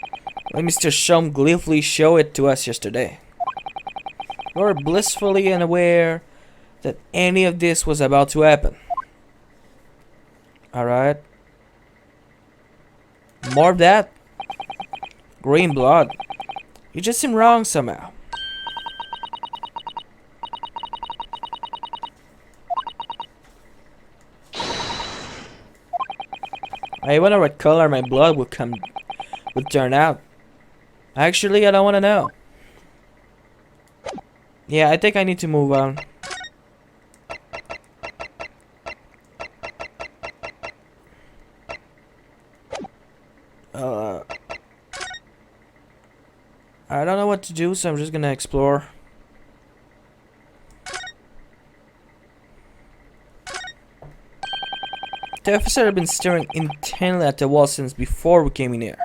A: like Mr. Shum gleefully showed it to us yesterday. We were blissfully unaware that any of this was about to happen. Alright. More of that? Green blood. You just seem wrong somehow. I wonder what color my blood would turn out. Actually, I don't want to know. Yeah, I think I need to move on. I don't know what to do, so I'm just gonna explore. The officer had been staring intently at the wall since before we came in here.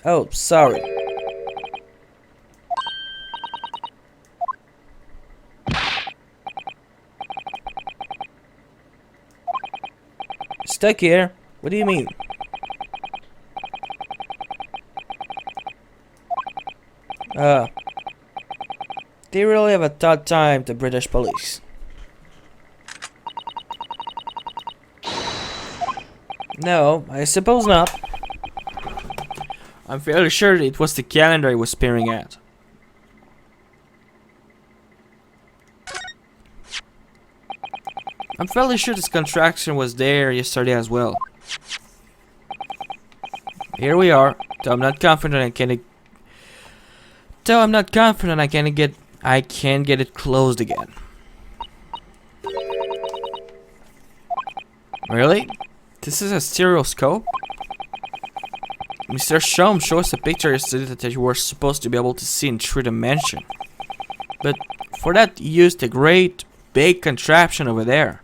A: Oh, sorry. Stuck here? What do you mean? They really have a tough time, the British police. No, I suppose not. I'm fairly sure it was the calendar he was peering at. I'm fairly sure this contraction was there yesterday as well. Here we are. Though I'm not confident I can get it closed again. Really? This is a stereoscope? Mr. Shum showed us a picture yesterday that you were supposed to be able to see in 3 dimensions. But for that, he used a great big contraption over there.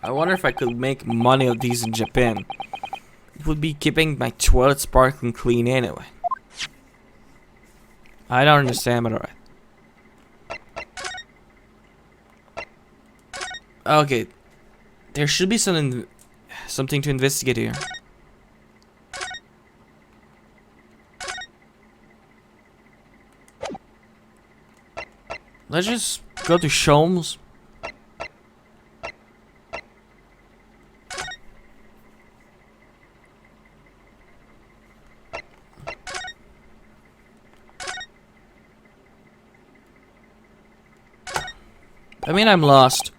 A: I wonder if I could make money of these in Japan. It would be keeping my toilet sparkling clean anyway. I don't understand, but alright. Okay. There should be something to investigate here. Let's just go to Sholmes. I mean, I'm lost.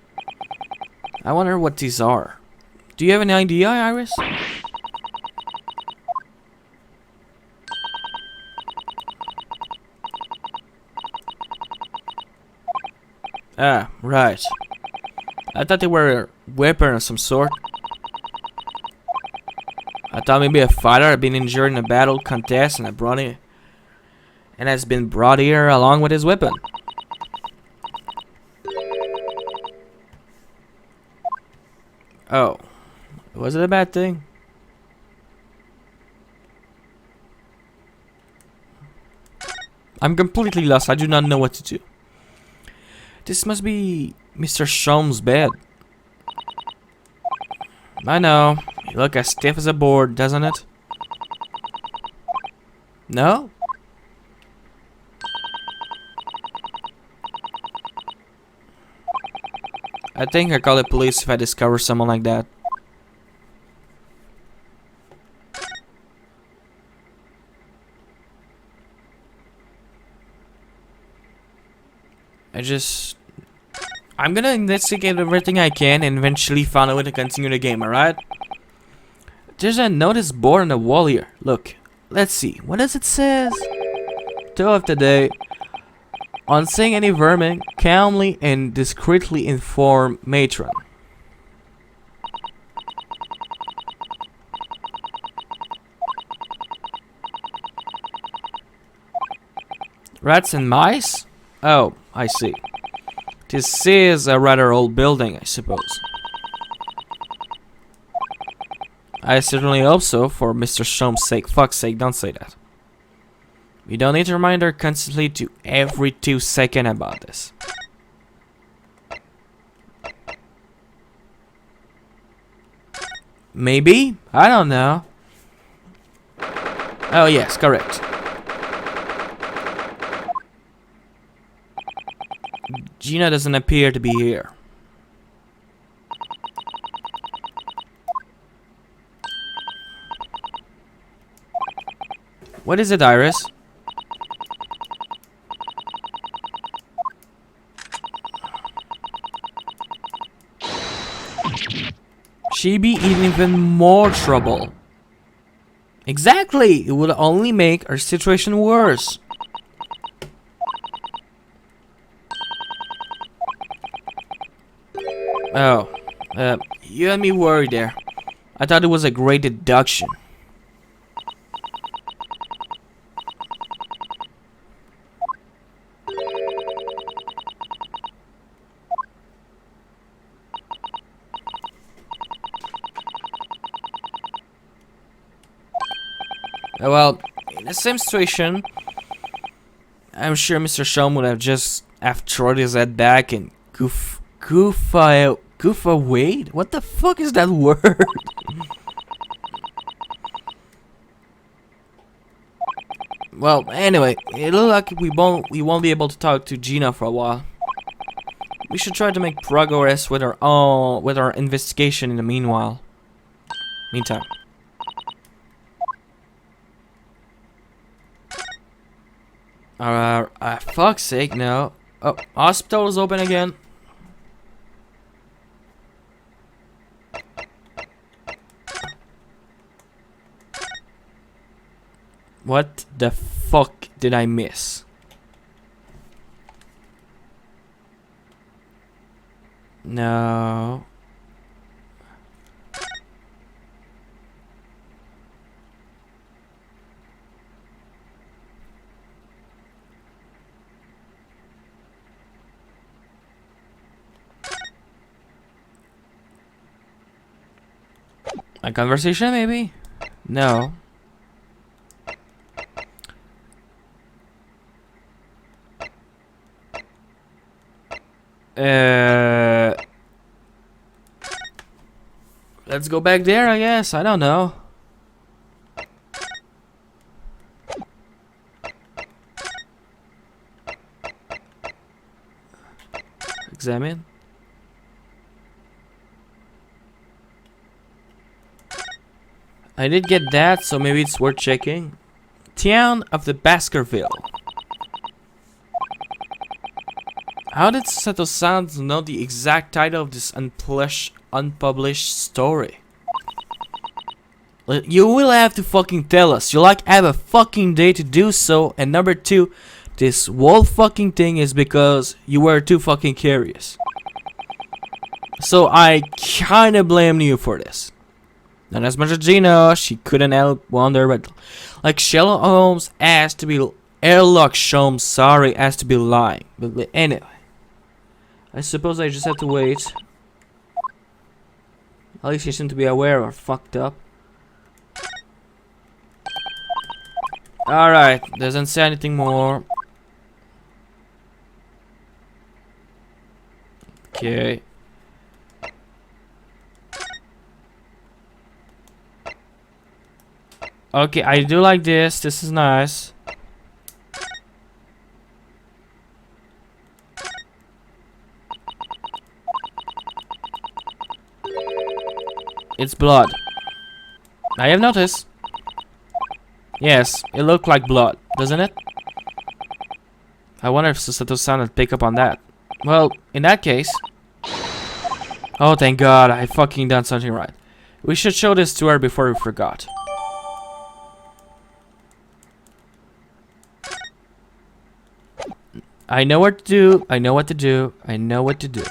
A: I wonder what these are. Do you have any idea, Iris? Ah, right. I thought they were a weapon of some sort. I thought maybe a fighter had been injured in a battle contest and has been brought here along with his weapon. Oh, was it a bad thing? I'm completely lost. I do not know what to do. This must be Mr. Sholmes' bed. I know. You look as stiff as a board, doesn't it? No? I think I'll call the police if I discover someone like that. I'm gonna investigate everything I can and eventually find a way to continue the game, alright? There's a notice board on the wall here. Look, let's see. What does it say? Two of the day. On seeing any vermin, calmly and discreetly inform matron. Rats and mice? Oh, I see. This is a rather old building, I suppose. I certainly hope so, for Mr. Sholmes' sake. Fuck's sake, don't say that. We don't need to remind her constantly to every 2 seconds about this. Maybe? I don't know. Oh yes, correct. Gina doesn't appear to be here. What is it, Iris? She'd be in even more trouble. Exactly! It would only make our situation worse. Oh, you had me worried there. I thought it was a great deduction. Well, in the same situation, I'm sure Mr. Sholmes would have just thrown his head back and goof away? What the fuck is that word? Well, anyway, it looks like we won't be able to talk to Gina for a while. We should try to make progress with our investigation in the meanwhile. Meantime. Fuck's sake, no. Oh, hospital is open again. What the fuck did I miss? No. A conversation, maybe? No. Let's go back there, I guess. I don't know. Examine. I did get that, so maybe it's worth checking. Town of the Baskerville. How did Sato Sans know the exact title of this unpublished story? You will have to fucking tell us. You have a fucking day to do so. And number two, this whole fucking thing is because you were too fucking curious. So I kinda blame you for this. Not as much as Gina, she couldn't help wonder, but like Sherlock Holmes asked to be asked to be lying. But anyway, I suppose I just have to wait. At least you seem to be aware or fucked up. Alright, doesn't say anything more. Okay. Okay, I do like this. This is nice. It's blood. I have noticed. Yes, it looked like blood, doesn't it? I wonder if Susato-san would pick up on that. Well, in that case... Oh, thank God, I fucking done something right. We should show this to her before we forgot. I know what to do, I know what to do, I know what to do.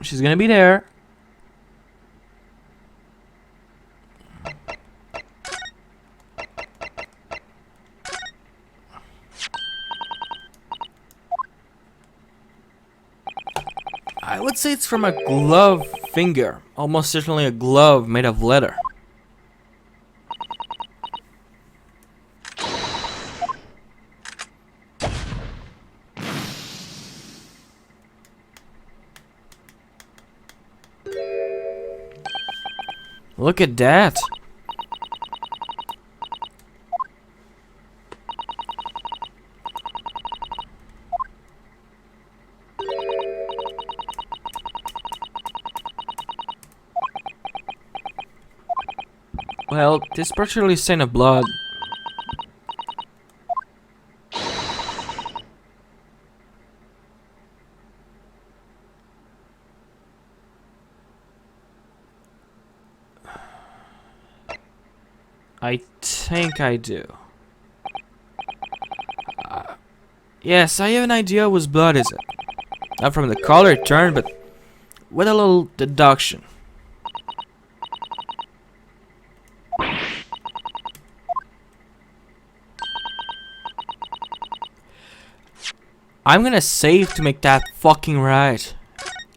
A: She's gonna be there. I would say it's from a glove finger. Almost certainly a glove made of leather. Look at that. Well, this particularly stain of blood. I think I do. Yes, I have an idea whose blood is it. Not from the color it turned, but with a little deduction. I'm gonna save to make that fucking right.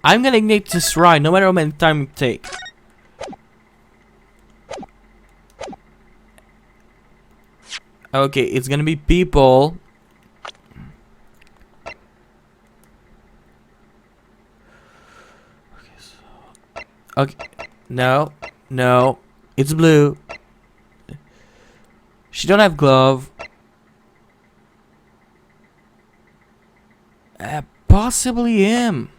A: I'm gonna make this right, no matter how many time it takes. Okay, it's gonna be people. Okay, no, no, it's blue. She don't have glove. Possibly him.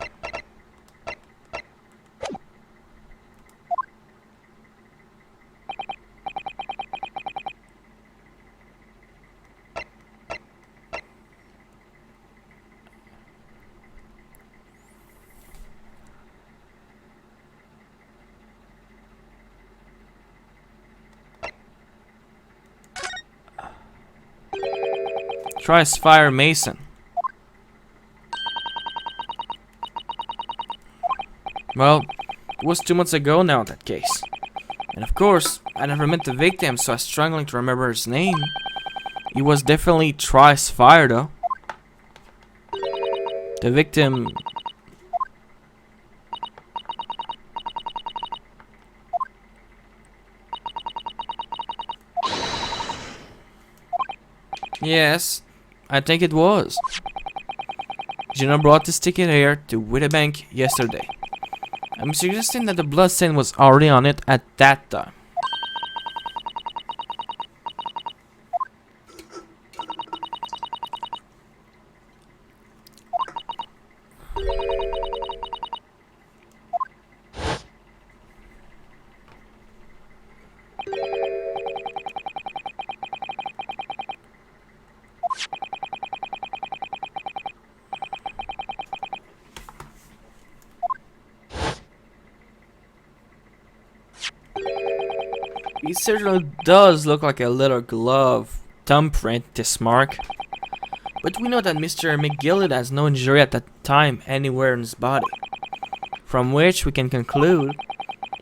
A: Tries fire Mason. Well, it was 2 months ago now in that case. And of course, I never met the victim, so I was struggling to remember his name. He was definitely Trice Fire though. The victim... Yes, I think it was. Gina brought this ticket here to Bank yesterday. I'm suggesting that the blood stain was already on it at that time. It certainly does look like a little glove thumbprint, this mark. But we know that Mr. McGillett has no injury at that time anywhere in his body. From which we can conclude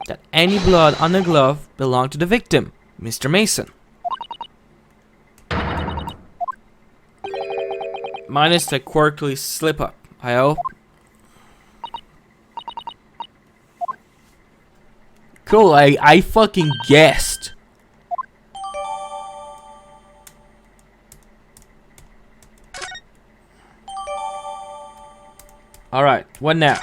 A: that any blood on the glove belonged to the victim, Mr. Mason. Minus the quirky slip-up, I hope. Cool, I fucking guessed. Alright, what now?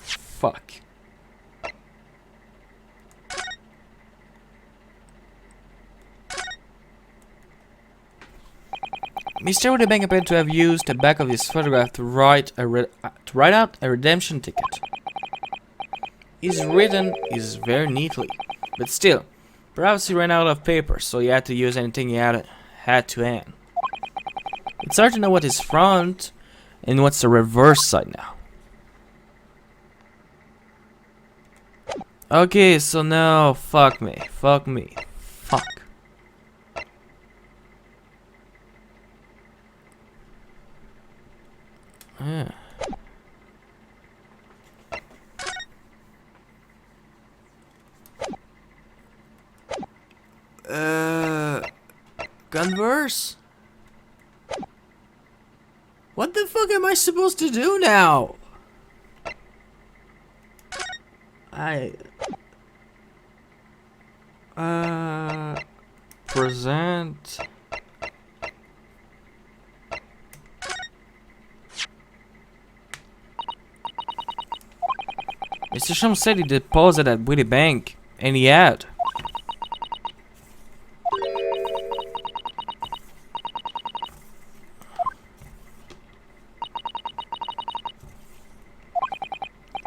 A: Fuck. Mr. Woodybank appeared to have used the back of his photograph to write out a redemption ticket. His written is very neatly, but still, perhaps he ran out of paper, so he had to use anything he had to hand. It's hard to know what is front and what's the reverse side now. Okay, so now, fuck me. Fuck. Yeah. Converse? What the fuck am I supposed to do now? Present. Mr. Shum said he deposited at Witty Bank, and he had.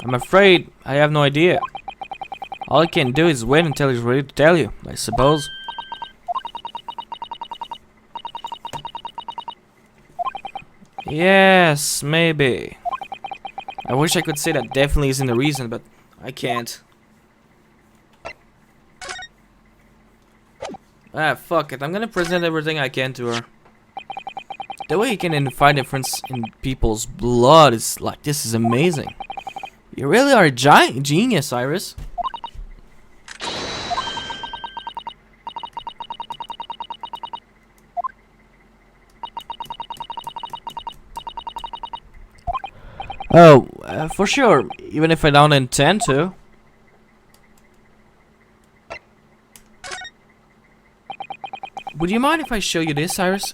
A: I'm afraid I have no idea. All I can do is wait until he's ready to tell you, I suppose. Yes, maybe. I wish I could say that definitely isn't the reason, but I can't. Ah, fuck it. I'm gonna present everything I can to her. The way you can find difference in people's blood is like, this is amazing. You really are a giant genius, Iris. Oh, for sure, even if I don't intend to. Would you mind if I show you this, Iris?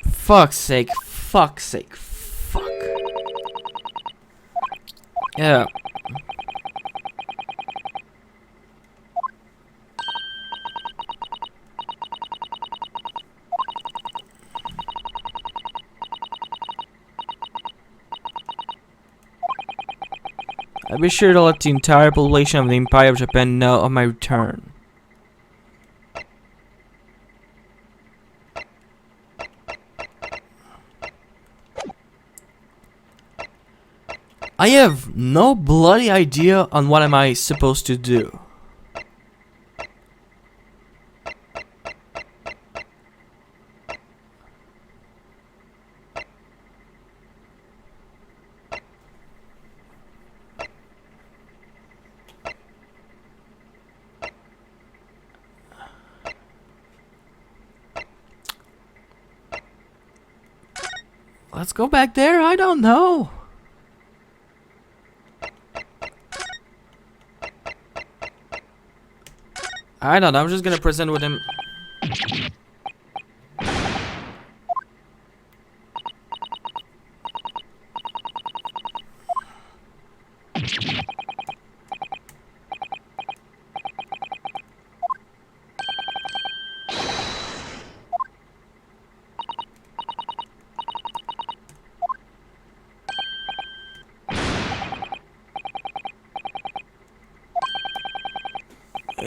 A: Fuck's sake, fuck. Yeah. I'll be sure to let the entire population of the Empire of Japan know of my return. I have no bloody idea on what am I supposed to do. Let's go back there. I don't know. I don't know. I'm just gonna present with him.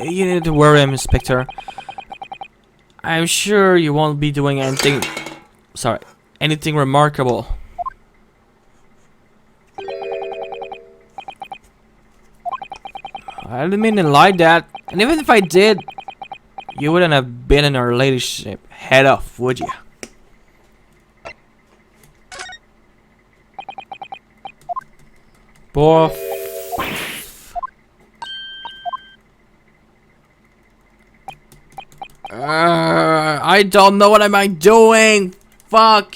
A: You need to worry, Inspector. I'm sure you won't be doing anything. Sorry, anything remarkable. I didn't mean to lie that. And even if I did, you wouldn't have been in our ladyship head off, would you? Boy. I don't know what am I doing. Fuck.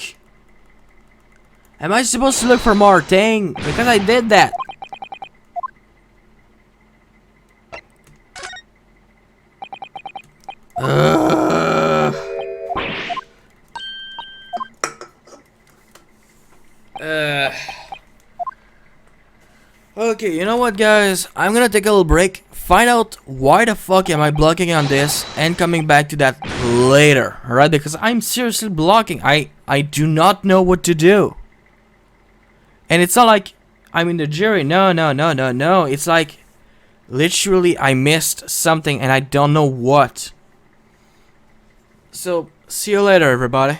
A: Am I supposed to look for more? Dang, because I did that. Okay, you know what, guys? I'm gonna take a little break, find out why the fuck am I blocking on this, and coming back to that later, alright? Because I'm seriously blocking. I do not know what to do. And it's not like I'm in the jury. No. It's like, literally, I missed something and I don't know what. So, see you later, everybody.